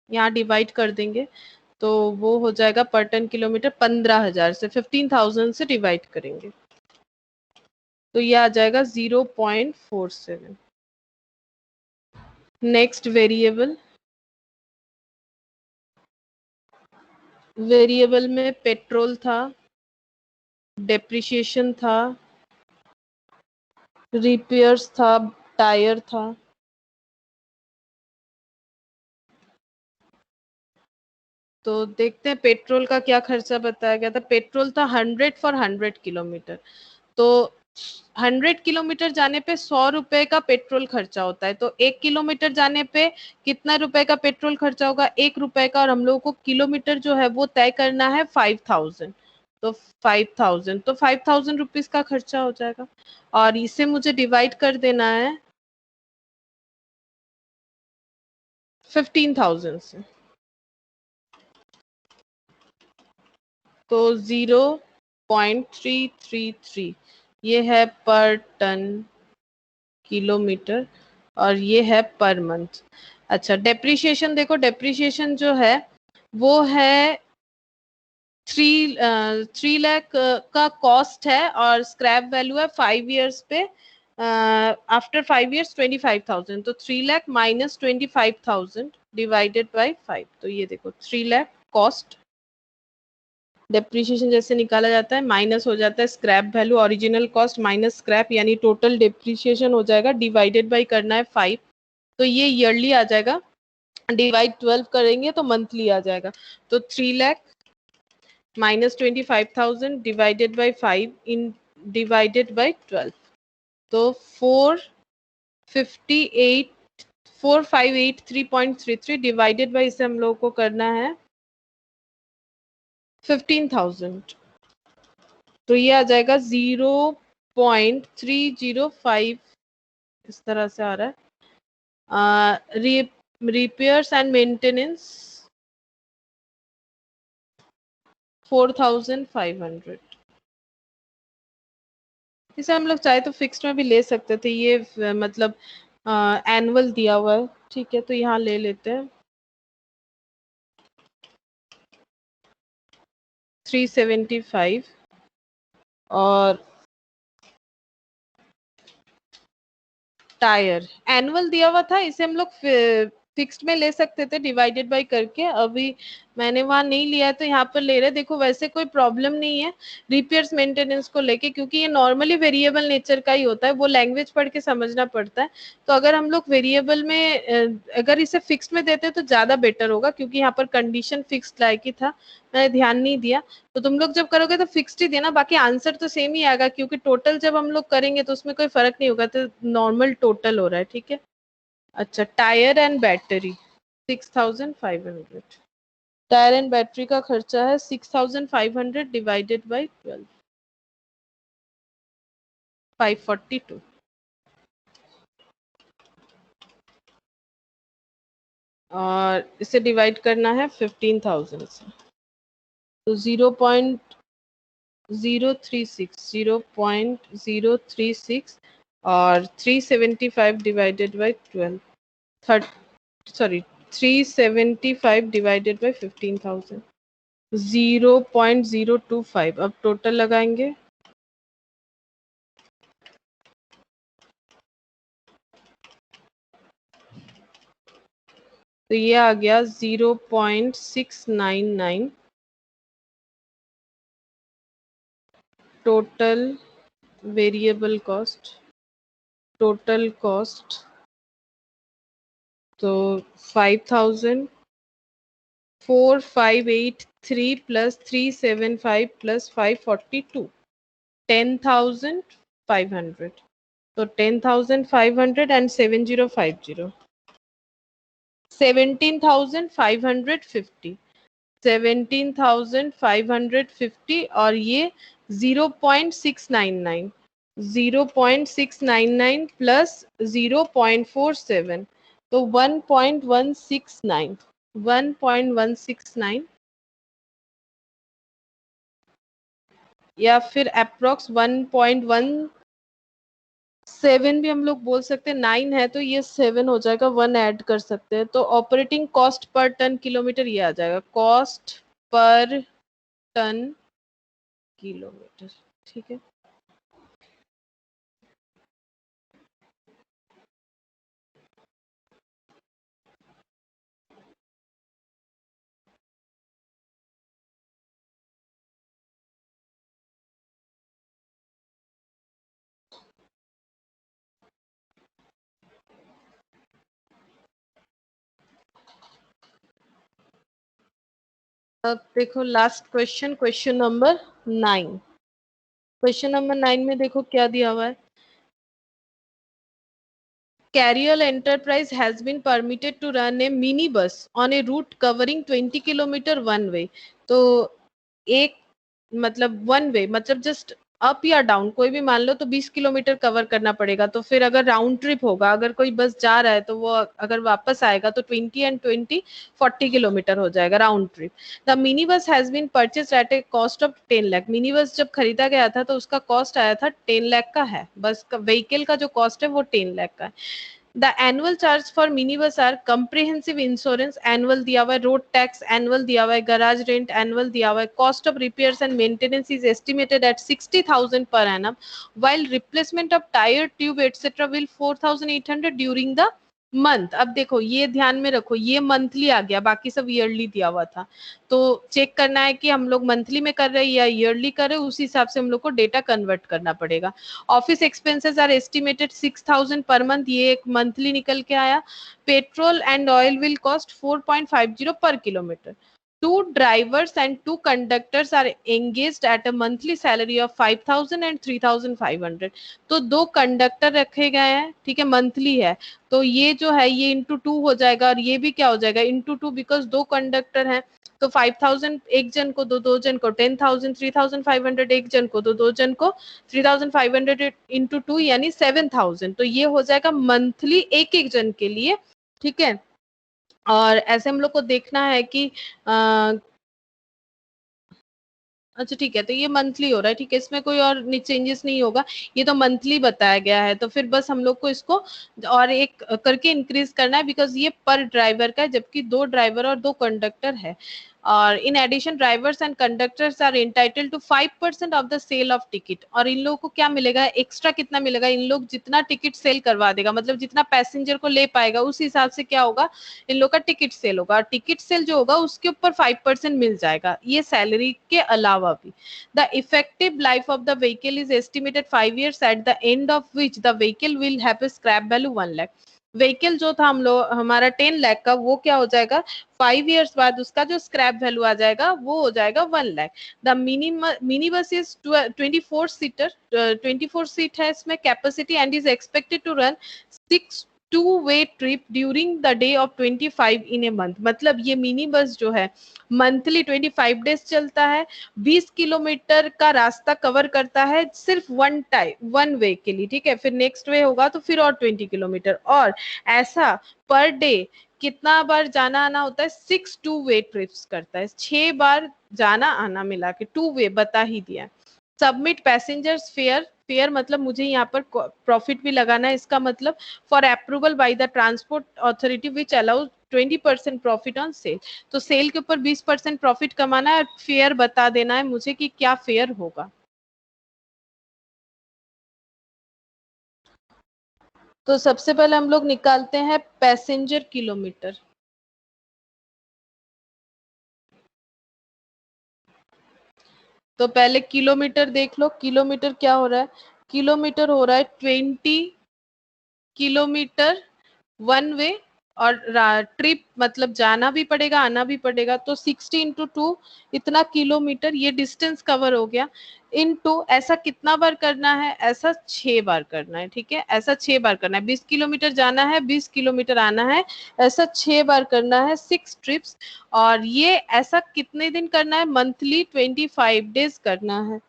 यहाँ डिवाइड कर देंगे, तो वो हो जाएगा पर टन किलोमीटर 15,000 से, 15,000 से डिवाइड करेंगे, तो ये आ जाएगा 0.47। नेक्स्ट वेरिएबल, वेरिएबल में पेट्रोल था, डेप्रिसिएशन था, रिपेयर्स था, टायर था। तो देखते हैं पेट्रोल का क्या खर्चा बताया गया था। पेट्रोल था 100 फॉर 100 किलोमीटर, तो 100 किलोमीटर जाने पे 100 रुपए का पेट्रोल खर्चा होता है, तो 1 किलोमीटर जाने पे कितना रुपए का पेट्रोल खर्चा होगा, 1 रुपए का, और हम लोगों को किलोमीटर जो है वो तय करना है 5,000, तो 5,000, तो 5,000 रुपीज का खर्चा हो जाएगा, और इसे मुझे डिवाइड कर देना है 15,000 से, तो 0.333 ये है पर टन किलोमीटर, और ये है पर मंथ। अच्छा, डेप्रिसिएशन देखो, डेप्रिसिएशन जो है वो है 3 लाख का कॉस्ट है, और स्क्रैप वैल्यू है 5 ईयर्स पे, आफ्टर 5 ईयर्स 25,000, तो 3 लाख माइनस 25,000 डिवाइडेड बाई 5, तो ये देखो 3 लाख कॉस्ट, डेप्रिसिएशन जैसे निकाला जाता है माइनस हो जाता है scrap value, original cost minus scrap, यानी टोटल डेप्रिसिएशन हो जाएगा, डिवाइडेड बाई करना है 5, तो ये ईयरली आ जाएगा, डिवाइड 12 करेंगे तो मंथली आ जाएगा, तो 3 lakh minus 25,000 divided by 5 in divided by 12, तो 4,583.33 डिवाइडेड बाई, इसे हम लोग को करना है 15,000, तो ये आ जाएगा 0.305, इस तरह से आ रहा है। रिपेयर्स एंड मेंटेनेंस 4,500, इसे हम लोग चाहे तो फिक्स्ड में भी ले सकते थे, ये मतलब एनुअल दिया हुआ है, ठीक है, तो यहाँ ले लेते हैं 375, और टायर एनुअल दिया हुआ था, इसे हम लोग फिक्स्ड में ले सकते थे डिवाइडेड बाय करके, अभी मैंने वहां नहीं लिया है तो यहाँ पर ले रहे। देखो वैसे कोई प्रॉब्लम नहीं है रिपेयर्स मेंटेनेंस को लेके, क्योंकि ये नॉर्मली वेरिएबल नेचर का ही होता है, वो लैंग्वेज पढ़ के समझना पड़ता है। तो अगर हम लोग वेरिएबल में अगर इसे फिक्स्ड में देते तो ज्यादा बेटर होगा, क्योंकि यहाँ पर कंडीशन फिक्स्ड लाइक ही था, मैंने ध्यान नहीं दिया। तो तुम लोग जब करोगे तो फिक्स्ड ही देना, बाकी आंसर तो सेम ही आएगा, क्योंकि टोटल जब हम लोग करेंगे तो उसमें कोई फर्क नहीं होगा, तो नॉर्मल टोटल हो रहा है, ठीक है। अच्छा, tyre and battery 6500, tyre and battery का खर्चा है 6500 डिवाइडेड बाई 12, 542, और इसे डिवाइड करना है 15,000 से, तो 0.036 और 375 डिवाइडेड बाई 12, 375 डिवाइडेड बाई 15,000, 0.025। अब टोटल लगाएंगे, तो ये आ गया 0.699 total variable cost, total cost तो 5,4583 प्लस 375 प्लस 542, 10,500, तो 10,500 एंड 7050, 17,550, 17,550, और ये 0.699, 0.699 प्लस 0.47, तो 1.169, 1.169, या फिर अप्रोक्स 1.17 भी हम लोग बोल सकते हैं। 9 है तो ये 7 हो जाएगा, 1 ऐड कर सकते हैं, तो operating cost per ton kilometre ये आ जाएगा, कॉस्ट पर टन किलोमीटर, ठीक है। अब देखो last question, question number 9, question number 9 में देखो क्या दिया हुआ है। Carrier Enterprise has been permitted to run a minibus on a route covering 20 kilometre one way, तो एक मतलब वन वे मतलब जस्ट अप या डाउन कोई भी मान लो, तो 20 किलोमीटर कवर करना पड़ेगा। तो फिर अगर राउंड ट्रिप होगा, अगर कोई बस जा रहा है तो वो अगर वापस आएगा तो 20 एंड 20 40 किलोमीटर हो जाएगा round trip. The mini bus has been purchase at a cost of 10 lakh, mini bus जब खरीदा गया था तो उसका कॉस्ट आया था 10 लाख का है, बस का व्हीकल का जो कॉस्ट है वो 10 लाख का है। The annual charge for minibus are comprehensive insurance annual दिया हुआ है, road tax annual दिया हुआ है, garage rent annual दिया हुआ है, cost of repairs and maintenance is estimated at 60,000 per annum, while replacement of tire, tube etc will 4,800 during the month. अब देखो ये ध्यान में रखो, ये मंथली आ गया, बाकी सब ईयरली दिया हुआ था, तो चेक करना है कि हम लोग मंथली में कर रहे हैं या ईयरली कर रहे हैं, उस हिसाब से हम लोग को डेटा कन्वर्ट करना पड़ेगा। Office expenses are estimated 6,000 per month, ये एक मंथली निकल के आया। Petrol and oil will cost 4.50 per kilometer. Two drivers and two conductors are engaged at a monthly salary of 5,000 and 3,500. तो दो कंडक्टर रखे गए हैं, ठीक है, मंथली है, तो ये जो है ये इंटू 2 हो जाएगा, और ये भी क्या हो जाएगा इंटू 2, बिकॉज दो कंडक्टर हैं, तो 5,000 एक जन को, दो जन को 10,000, 3,500 एक जन को, दो जन को 3,500 इंटू 2 यानी 7,000, तो ये हो जाएगा मंथली एक एक जन के लिए, ठीक है। और ऐसे हम लोग को देखना है कि अच्छा ठीक है, तो ये मंथली हो रहा है, ठीक है, इसमें कोई और चेंजेस नहीं होगा, ये तो मंथली बताया गया है, तो फिर बस हम लोग को इसको और एक करके इंक्रीज करना है, बिकॉज ये पर ड्राइवर का है, जबकि दो ड्राइवर और दो कंडक्टर है। और in addition drivers and conductors are entitle to 5% of the sale of ticket. और इन लोगों को क्या मिलेगा एक्स्ट्रा, कितना मिलेगा, इन लोग जितना टिकट सेल करवा देगा, मतलब जितना पैसेंजर को ले पाएगा उस हिसाब से क्या होगा, इन लोग का टिकट सेल होगा, और टिकट सेल जो होगा उसके ऊपर 5% मिल जाएगा, ये सैलरी के अलावा भी। The effective life of the vehicle is estimated 5 years, at the end of which the vehicle will have a scrap value 1 lakh। Vehicle जो था हम लोग हमारा 10 लाख का, वो क्या हो जाएगा 5 years बाद उसका जो स्क्रैप वैल्यू आ जाएगा वो हो जाएगा 1 lakh. The mini bus is 24 seater, 24 seat है इसमें capacity, and is expected to run 6 2-way trip during the day of 25 in a month. मतलब ये मिनी बस जो है मंथली 25 डेज चलता है, 20 किलोमीटर का रास्ता कवर करता है सिर्फ वन वे के लिए, ठीक है। फिर नेक्स्ट वे होगा तो फिर और 20 किलोमीटर, और ऐसा पर डे कितना बार जाना आना होता है, 6 2-way ट्रिप्स करता है, 6 बार जाना आना मिला के 2-way बता ही दिया। सबमिट पैसेंजर्स फेयर, फेयर मतलब मुझे यहाँ पर प्रॉफिट भी लगाना है, इसका मतलब for approval by the transport authority which allows 20% profit on sale. तो सेल के ऊपर 20% प्रॉफिट कमाना है, फेयर बता देना है मुझे कि क्या फेयर होगा। तो सबसे पहले हम लोग निकालते हैं पैसेंजर किलोमीटर। तो पहले किलोमीटर देख लो, किलोमीटर क्या हो रहा है, किलोमीटर हो रहा है 20 किलोमीटर वन वे, और ट्रिप मतलब जाना भी पड़ेगा आना भी पड़ेगा, तो 60 इंटू 2 इतना किलोमीटर ये डिस्टेंस कवर हो गया। इनटू ऐसा कितना बार करना है, ऐसा 6 बार करना है, ठीक है, ऐसा 6 बार करना है, 20 किलोमीटर जाना है 20 किलोमीटर आना है, ऐसा 6 बार करना है 6 ट्रिप्स। और ये ऐसा कितने दिन करना है, मंथली 25 डेज करना है।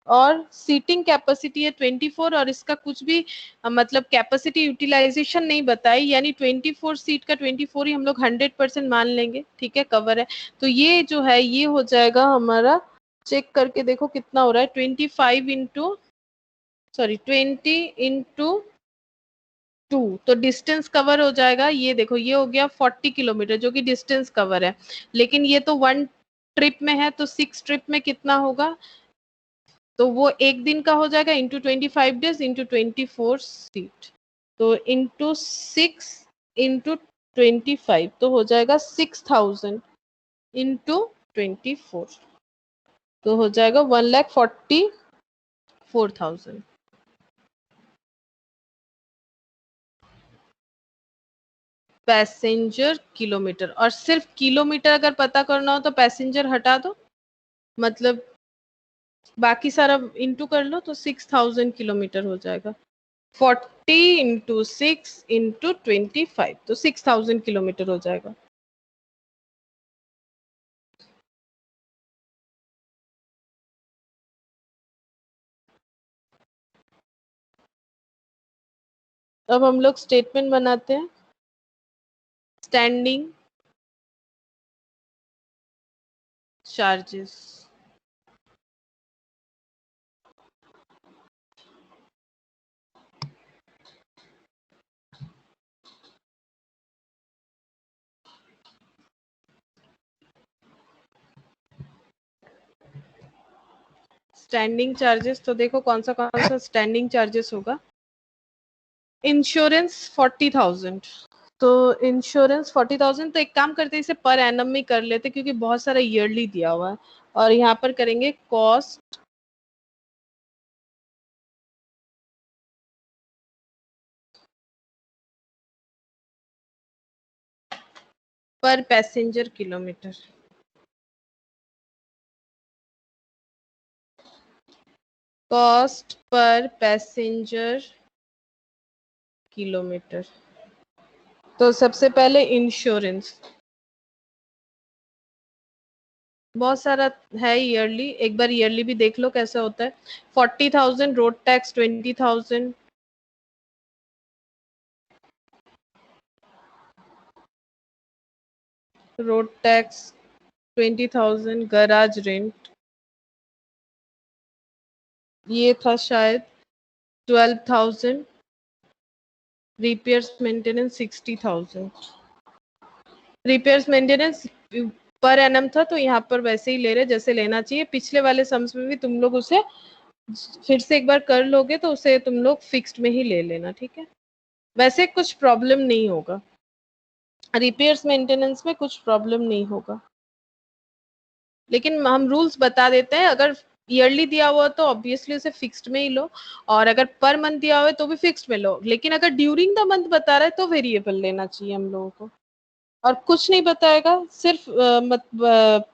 और सीटिंग कैपेसिटी है 24, और इसका कुछ भी मतलब कैपेसिटी यूटिलाइजेशन नहीं बताई, यानी 24 सीट का 24 ही हम लोग 100% मान लेंगे, ठीक है, कवर है। तो ये जो है ये हो जाएगा हमारा, चेक करके देखो कितना हो रहा है, 25 इंटू सॉरी 20 इंटू 2, तो डिस्टेंस कवर हो जाएगा, ये देखो ये हो गया 40 किलोमीटर जो कि डिस्टेंस कवर है। लेकिन ये तो वन ट्रिप में है, तो 6 ट्रिप में कितना होगा, तो वो एक दिन का हो जाएगा इंटू 25 डेज इंटू 24 सीट, तो इंटू 6 इंटू 25, तो हो जाएगा 6000 इंटू 24, तो हो जाएगा 1,44,000 पैसेंजर किलोमीटर। और सिर्फ किलोमीटर अगर पता करना हो तो पैसेंजर हटा दो, मतलब बाकी सारा इंटू कर लो, तो 6000 किलोमीटर हो जाएगा। 40 इंटू 6 इंटू 25, तो 6000 किलोमीटर हो जाएगा। अब हम लोग स्टेटमेंट बनाते हैं। स्टैंडिंग चार्जेस, स्टैंडिंग चार्जेस, तो देखो कौन सा स्टैंडिंग चार्जेस होगा। इंश्योरेंस 40,000, तो इंश्योरेंस 40,000, तो एक काम करते हैं इसे पर एनम में कर लेते क्योंकि बहुत सारा ईयरली दिया हुआ है। और यहाँ पर करेंगे कॉस्ट पर पैसेंजर किलोमीटर, कॉस्ट पर पैसेंजर किलोमीटर। तो सबसे पहले इंश्योरेंस, बहुत सारा है ईयरली, एक बार ईयरली भी देख लो कैसा होता है। 40,000 road tax 20,000, road tax 20,000, garage rent ये था शायद 12,000, repairs maintenance 60,000, repairs maintenance per annum था तो यहाँ पर वैसे ही ले रहे जैसे लेना चाहिए। पिछले वाले सम्स में भी तुम लोग उसे फिर से एक बार कर लोगे तो उसे तुम लोग फिक्स्ड में ही ले लेना, ठीक है। वैसे कुछ प्रॉब्लम नहीं होगा, रिपेयर्स मेंटेनेंस में कुछ प्रॉब्लम नहीं होगा, लेकिन हम रूल्स बता देते हैं। अगर ईयरली दिया हुआ तो ऑब्वियसली उसे फिक्स्ड में ही लो, और अगर पर मंथ दिया हुआ है तो भी फिक्स्ड में लो, लेकिन अगर ड्यूरिंग द मंथ बता रहा है तो वेरिएबल लेना चाहिए हम लोगों को। और कुछ नहीं बताएगा, सिर्फ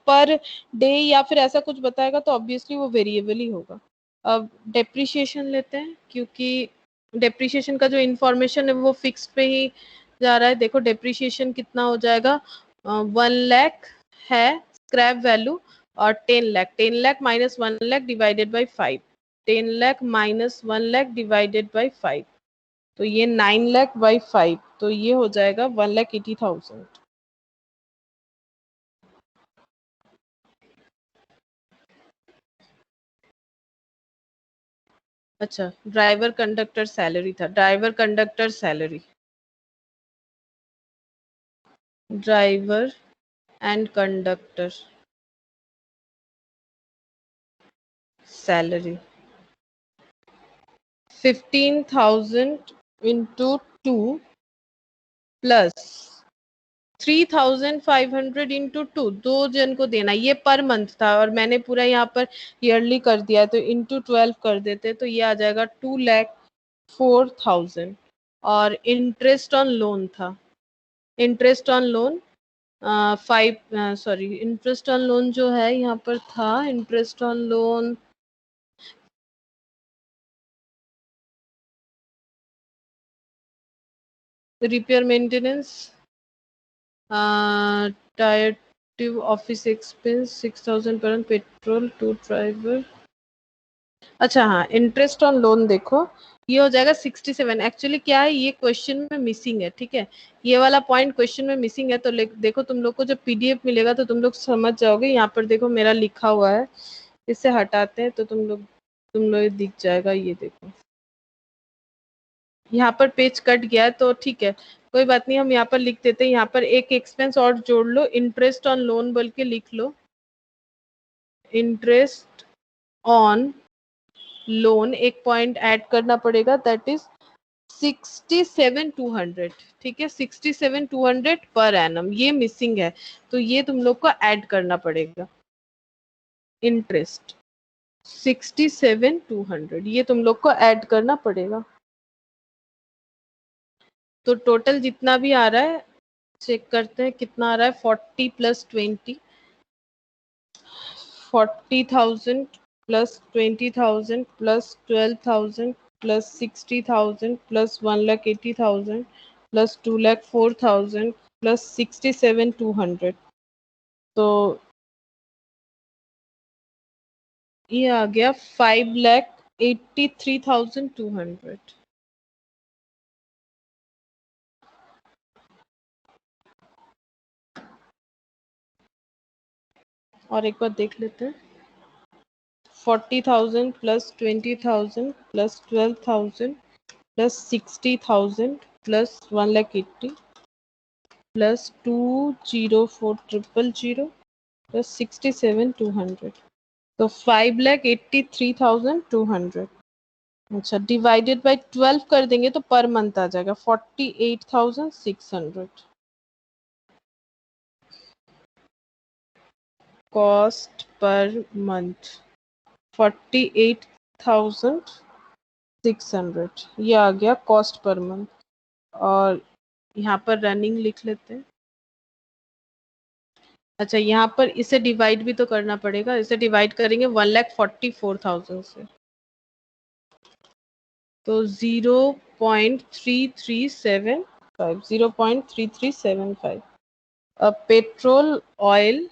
पर डे या फिर ऐसा कुछ बताएगा तो ऑब्वियसली वो वेरिएबल ही होगा। अब डेप्रिसिएशन लेते हैं, क्योंकि डेप्रिसिएशन का जो इंफॉर्मेशन है वो फिक्स्ड पे ही जा रहा है। देखो डेप्रिसिएशन कितना हो जाएगा, 1 लाख है स्क्रैप वैल्यू, और 10 lakh, 10 lakh minus 1 lakh divided by 5, 10 lakh minus 1 lakh divided by 5, तो ये 9 लाख बाई 5, तो ये हो जाएगा 1,80,000। अच्छा, ड्राइवर कंडक्टर सैलरी था, driver conductor salary, driver and conductor salary 15,000 into 2 plus 3,500 into 2, 2 जन को देना, ये पर मंथ था और मैंने पूरा यहाँ पर ईयरली कर दिया, तो इंटू 12 कर देते तो ये आ जाएगा 2,04,000। और इंटरेस्ट ऑन लोन था, interest on loan 5, sorry interest on loan जो है यहाँ पर था, interest on loan repair maintenance, tyre tube office expense 6,000 पर पेट्रोल टू ड्राइवर। अच्छा हाँ, इंटरेस्ट ऑन लोन देखो ये हो जाएगा 67। एक्चुअली क्या है, ये क्वेश्चन में मिसिंग है, ठीक है, ये वाला पॉइंट क्वेश्चन में मिसिंग है। तो देखो तुम लोग को जब पीडीएफ मिलेगा तो तुम लोग समझ जाओगे। यहाँ पर देखो मेरा लिखा हुआ है, इसे हटाते हैं तो तुम लोग दिख जाएगा। ये देखो यहाँ पर पेज कट गया है तो ठीक है, कोई बात नहीं, हम यहाँ पर लिख देते हैं। यहाँ पर एक एक्सपेंस और जोड़ लो, इंटरेस्ट ऑन लोन बोल के लिख लो, इंटरेस्ट ऑन लोन एक पॉइंट ऐड करना पड़ेगा, दैट इज 67,200, ठीक है, 67,200 पर एनम, ये मिसिंग है तो ये तुम लोग को ऐड करना पड़ेगा। इंटरेस्ट 67,200 ये तुम लोग को ऐड करना पड़ेगा। तो टोटल जितना भी आ रहा है चेक करते हैं कितना आ रहा है, 40 plus 20, 40,000 plus 20,000 plus 12,000 plus 60,000 plus 1,80,000 plus 2,04,000 plus 67,200, तो ये आ गया 5,83,200। और एक बार देख लेते हैं, 40,000 plus 20,000 plus 12,000 plus 60,000 plus 1,80,000 plus 2,04,000 plus 67,200, तो 5,83,200। अच्छा, डिवाइडेड बाय 12 कर देंगे तो पर मंथ आ जाएगा 48,600। कॉस्ट पर मंथ 48,600, ये आ गया कॉस्ट पर मंथ। और यहाँ पर रनिंग लिख लेते हैं। अच्छा, यहाँ पर इसे डिवाइड भी तो करना पड़ेगा, इसे डिवाइड करेंगे 1,44,000 से, तो 0.3375, 0.3375। अब petrol, oil,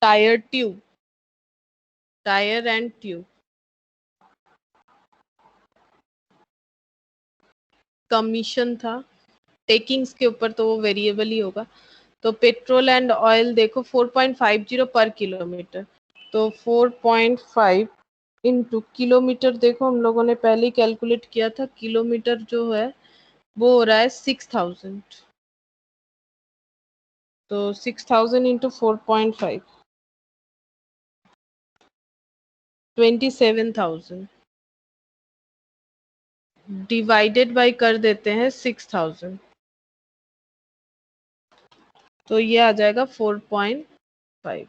tyre tube, tyre and tube, commission था, टेकिंग्स के ऊपर तो वो वेरिएबल ही होगा। तो पेट्रोल एंड ऑयल देखो 4.50 पर किलोमीटर, तो 4.5 इंटू किलोमीटर, देखो हम लोगों ने पहले ही कैलकुलेट किया था, किलोमीटर जो है वो हो रहा है 6,000, तो 6000 इंटू 4.5 27,000 डिवाइडेड बाई कर देते हैं 6000, तो ये आ जाएगा 4.5।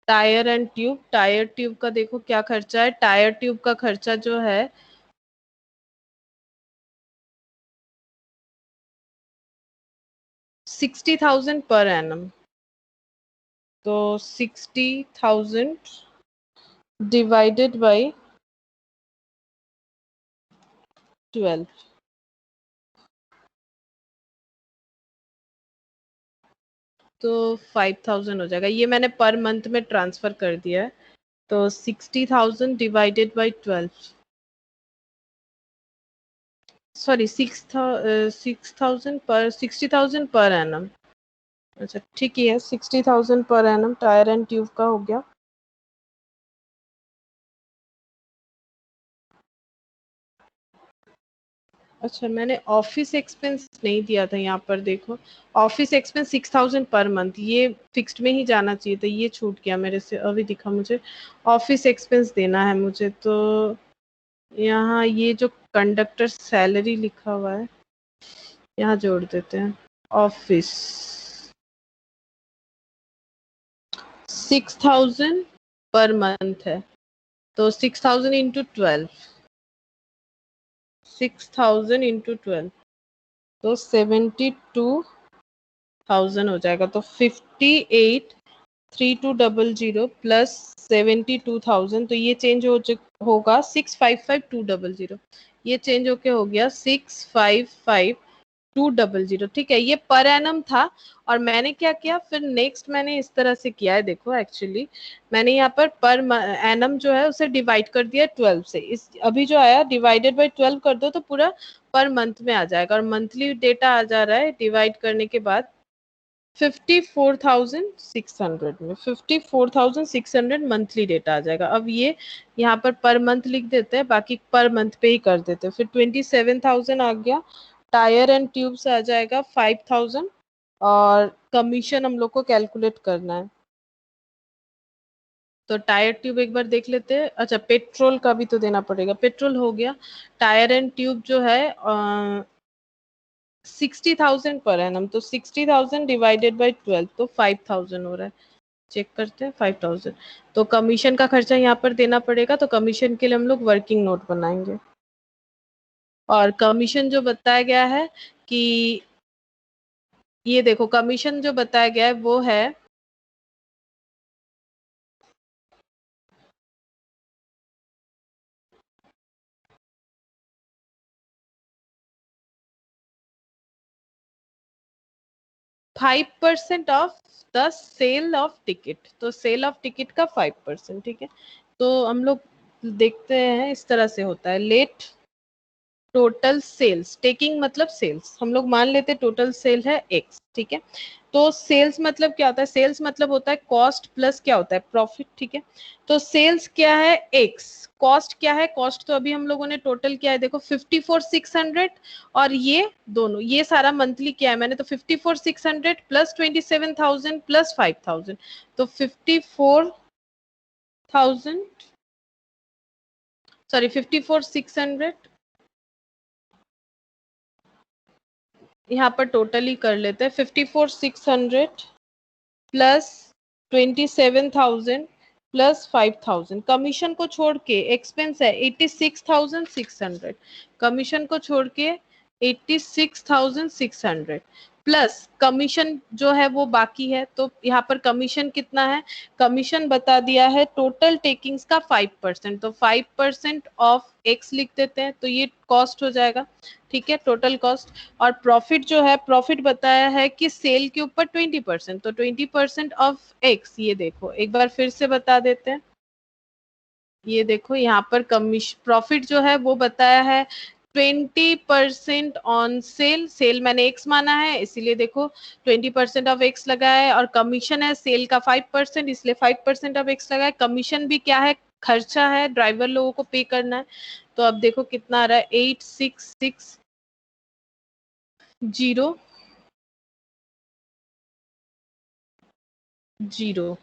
Tyre and tube, tyre tube का देखो क्या खर्चा है। टायर ट्यूब का खर्चा जो है 60,000 पर एनम, तो 60,000 डिवाइडेड बाई 12, तो 5,000 हो जाएगा। ये मैंने पर मंथ में ट्रांसफर कर दिया है। तो 60,000 डिवाइडेड बाई 12, सॉरी 6,000 पर 60,000 पर एनम। अच्छा ठीक ही है, 60,000 per annum tyre and tube का हो गया। अच्छा मैंने ऑफिस एक्सपेंस नहीं दिया था यहाँ पर, देखो ऑफिस एक्सपेंस 6,000 पर मंथ, ये फिक्स्ड में ही जाना चाहिए था, ये छूट गया मेरे से, अभी दिखा मुझे। ऑफिस एक्सपेंस देना है मुझे, तो यहाँ ये जो कंडक्टर सैलरी लिखा हुआ है यहाँ जोड़ देते हैं। ऑफिस 6,000 पर मंथ है, तो 6,000 इंटू 12, 6,000 इंटू 12, तो 72,000 हो जाएगा। तो 58,3200 प्लस 72,000, तो ये चेंज होगा 655,200, ये चेंज होके हो गया 655,200। ठीक है, ये पर एनम था। और मैंने क्या किया फिर नेक्स्ट, मैंने इस तरह से किया है, देखो एक्चुअली मैंने यहाँ पर एनम जो है उसे डिवाइड कर दिया 12 से। इस अभी जो आया डिवाइडेड बाई 12 कर दो तो पूरा पर मंथ में आ जाएगा, और मंथली डेटा आ जा रहा है डिवाइड करने के बाद 54,600 में, 54,600 मंथली डेटा आ जाएगा। अब ये यहाँ पर मंथ लिख देते हैं, बाकी पर मंथ पे ही कर देते हैं। फिर 27,000 आ गया, टायर एंड ट्यूब से आ जाएगा 5,000, और कमीशन हम लोग को कैलकुलेट करना है। तो टायर ट्यूब एक बार देख लेते हैं। अच्छा पेट्रोल का भी तो देना पड़ेगा, पेट्रोल हो गया। टायर एंड ट्यूब जो है 60,000 पर एनम, तो 60,000 डिवाइडेड बाई 12, तो 5,000 हो रहा है। चेक करते हैं 5,000। तो कमीशन का खर्चा यहाँ पर देना पड़ेगा, तो कमीशन के लिए हम लोग वर्किंग नोट बनाएंगे। और कमीशन जो बताया गया है कि ये देखो कमीशन जो बताया गया है वो है 5% of the sale of ticket, तो सेल ऑफ टिकट का 5%। ठीक है, तो हम लोग देखते हैं इस तरह से होता है। लेट टोटल सेल्स, टेकिंग मतलब सेल्स, हम लोग मान लेते टोटल सेल है एक्स। ठीक है, तो सेल्स मतलब क्या होता है, सेल्स मतलब होता है कॉस्ट प्लस क्या होता है प्रॉफिट। ठीक है, तो सेल्स क्या है एक्स, कॉस्ट क्या है, कॉस्ट तो अभी हम लोगों ने टोटल किया है देखो 54,600, और ये दोनों ये सारा मंथली किया है मैंने, तो 54,600 प्लस 27,000 प्लस 5,000, तो 54,000, सॉरी 54,600, यहाँ पर टोटल ही कर लेते हैं। 54,600 प्लस 27,000 प्लस 5,000, कमीशन को छोड़ के एक्सपेंस है 86,600, कमीशन को छोड़ के 86,600 प्लस कमीशन जो है वो बाकी है, तो यहाँ पर कमीशन कितना है, कमीशन बता दिया है टोटल टेकिंग्स का 5%, तो 5% ऑफ एक्स लिख देते हैं, तो ये कॉस्ट हो जाएगा। ठीक है, टोटल कॉस्ट। और प्रॉफिट जो है, प्रॉफिट बताया है कि सेल के ऊपर 20%, तो 20% ऑफ एक्स, ये देखो एक बार फिर से बता देते हैं। ये देखो यहाँ पर कमीशन प्रॉफिट जो है वो बताया है 20% ऑन सेल, सेल मैंने एक्स माना है इसीलिए देखो 20% ऑफ एक्स लगा है, और कमीशन है सेल का 5%, इसलिए 5% ऑफ एक्स लगा है। कमीशन भी क्या है, खर्चा है, ड्राइवर लोगों को पे करना है। तो अब देखो कितना आ रहा है 8660 0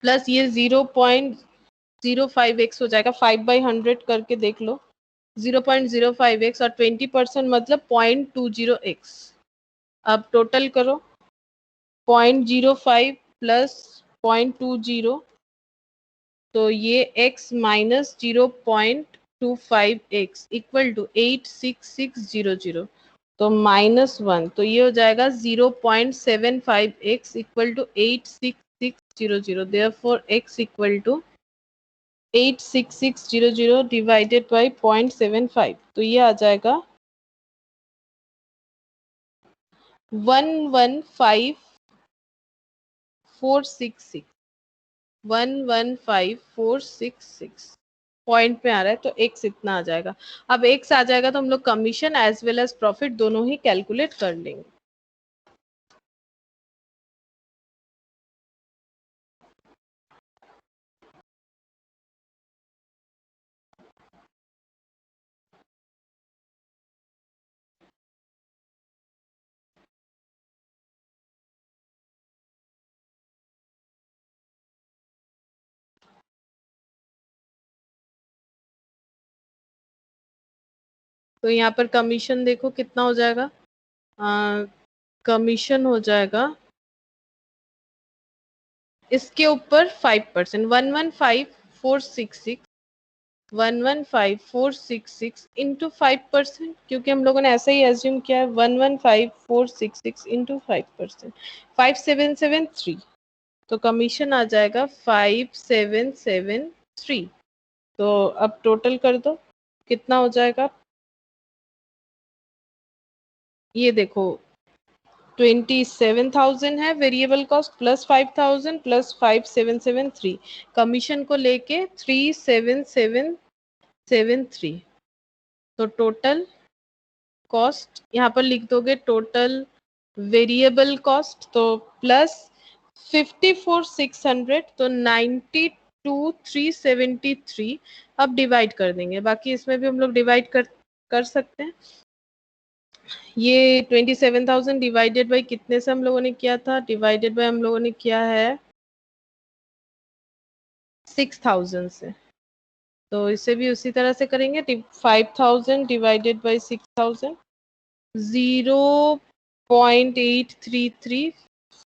प्लस ये 0.05x हो जाएगा, 5/100 करके देख लो, 0.05x और 20% मतलब 0.20x। अब टोटल करो, 0.05 प्लस 0.20, तो ये x minus 0.25x equal to 86600, तो -1, तो ये हो जाएगा 0.75x equal to 86600, therefore x equal to 86600 divided by 0.75, तो ये आ जाएगा 115466, 115466 पॉइंट में आ रहा है, तो एक्स इतना आ जाएगा। अब एक्स आ जाएगा तो हम लोग commission as well as profit दोनों ही कैलकुलेट कर लेंगे। तो यहाँ पर कमीशन देखो कितना हो जाएगा, कमीशन हो जाएगा इसके ऊपर 5%, 115466 इंटू 5%, क्योंकि हम लोगों ने ऐसा ही एज्यूम किया है, 115466 इंटू 5%, 5773, तो कमीशन आ जाएगा 5773। तो अब टोटल कर दो कितना हो जाएगा, ये देखो 27,000 है variable cost plus 5,000 plus 5773, commission को लेके 3773, तो टोटल कॉस्ट यहाँ पर लिख दोगे, टोटल वेरिएबल कॉस्ट तो प्लस 54,600, तो 92,373। अब डिवाइड कर देंगे, बाकी इसमें भी हम लोग डिवाइड कर सकते हैं। ये 27,000 डिवाइडेड बाई कितने से हम लोगों ने किया था, डिवाइडेड बाई हम लोगों ने किया है 6,000 से, तो इसे भी उसी तरह से करेंगे, 5,000 डिवाइडेड बाई 6,000, 0.833,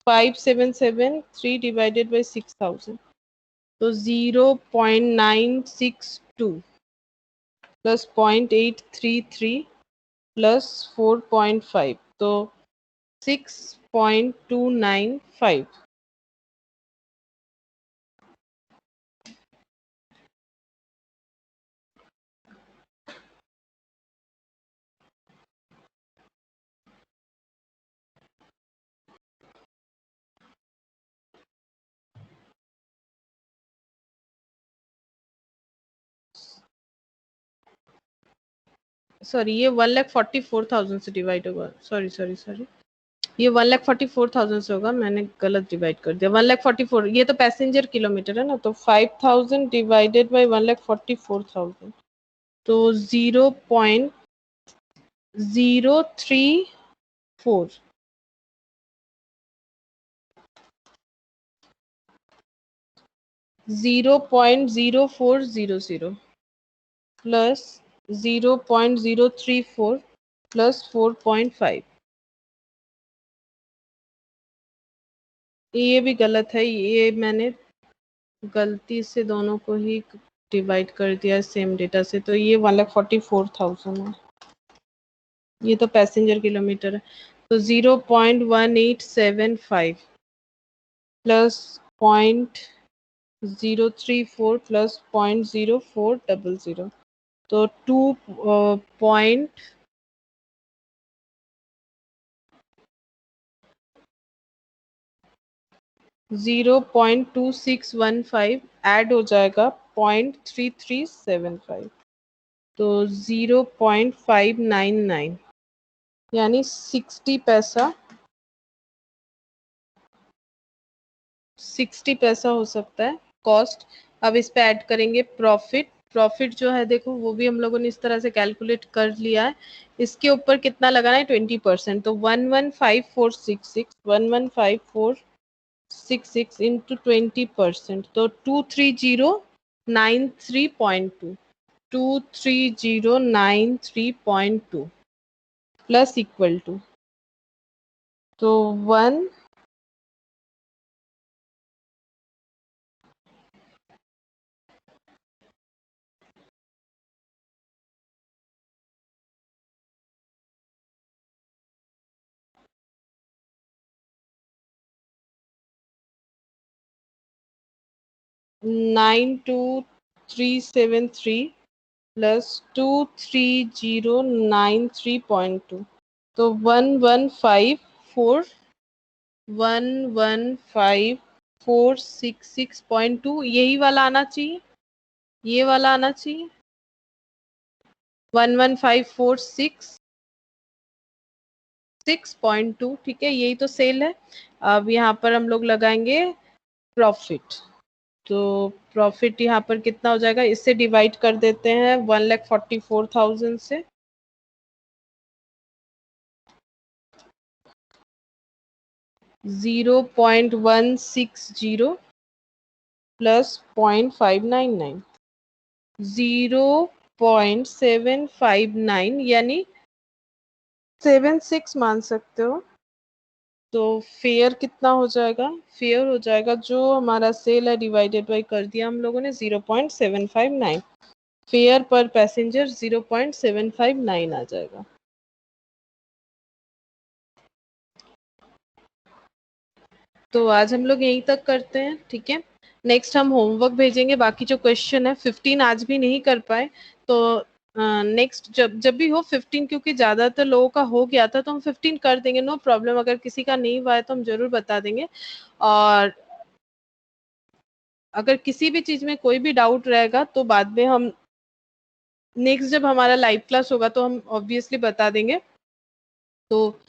5773 डिवाइडेड बाई 6,000, तो 0.962 प्लस 0.833 प्लस 4.5, तो 6.295। सॉरी, ये 1,44,000 से डिवाइड होगा, सॉरी, ये 1,44,000 से होगा, मैंने गलत डिवाइड कर दिया, 1,44,000, ये तो पैसेंजर किलोमीटर है ना, तो 5,000 डिवाइडेड बाई 1,44,000, तो 0.034, 0.0400 प्लस 0.034 प्लस 4.5, ये भी गलत है, ये मैंने गलती से दोनों को ही डिवाइड कर दिया सेम डेटा से, तो ये 1,44,000 है, ये तो पैसेंजर किलोमीटर है, तो 0.1875 प्लस 0.034 प्लस 0.0400, तो 0.2615 ऐड हो जाएगा 0.3375, तो 0.599, यानी 60 पैसा, 60 पैसा हो सकता है कॉस्ट। अब इस पे ऐड करेंगे प्रॉफिट, प्रॉफिट जो है देखो वो भी हम लोगों ने इस तरह से कैलकुलेट कर लिया है, इसके ऊपर कितना लगाना है 20%, तो 115466, 115466 66 इंटू 20%, तो 23093.2, 23093.2 प्लस इक्वल टू, तो 1 92373 प्लस 23093.2, तो 115466.2, यही वाला आना चाहिए, ये वाला आना चाहिए 115466.2, ठीक है, यही तो सेल है। अब यहाँ पर हम लोग लगाएंगे प्रॉफिट, तो प्रॉफिट यहाँ पर कितना हो जाएगा, इससे डिवाइड कर देते हैं 1,44,000 से, 0.160 प्लस 0.599, 0.759 यानी 76 मान सकते हो। तो फेयर कितना हो जाएगा, फेयर हो जाएगा जो हमारा सेल है डिवाइडेड बाई कर दिया हम लोगों ने 0.759, फेयर पर पैसेंजर 0.759 आ जाएगा। तो आज हम लोग यहीं तक करते हैं, ठीक है। नेक्स्ट हम होमवर्क भेजेंगे, बाकी जो क्वेश्चन है 15 आज भी नहीं कर पाए, तो नेक्स्ट जब जब भी हो 15, क्योंकि ज्यादातर लोगों का हो गया था तो हम 15 कर देंगे, नो प्रॉब्लम। अगर किसी का नहीं हुआ है तो हम जरूर बता देंगे, और अगर किसी भी चीज में कोई भी डाउट रहेगा तो बाद में हम नेक्स्ट जब हमारा लाइव क्लास होगा तो हम ऑब्वियसली बता देंगे। तो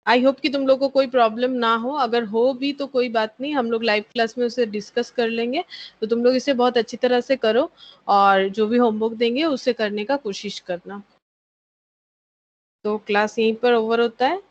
आई होप कि तुम लोग को कोई प्रॉब्लम ना हो, अगर हो भी तो कोई बात नहीं, हम लोग लाइव क्लास में उसे डिस्कस कर लेंगे। तो तुम लोग इसे बहुत अच्छी तरह से करो, और जो भी होमवर्क देंगे उसे करने का कोशिश करना। तो क्लास यहीं पर ओवर होता है।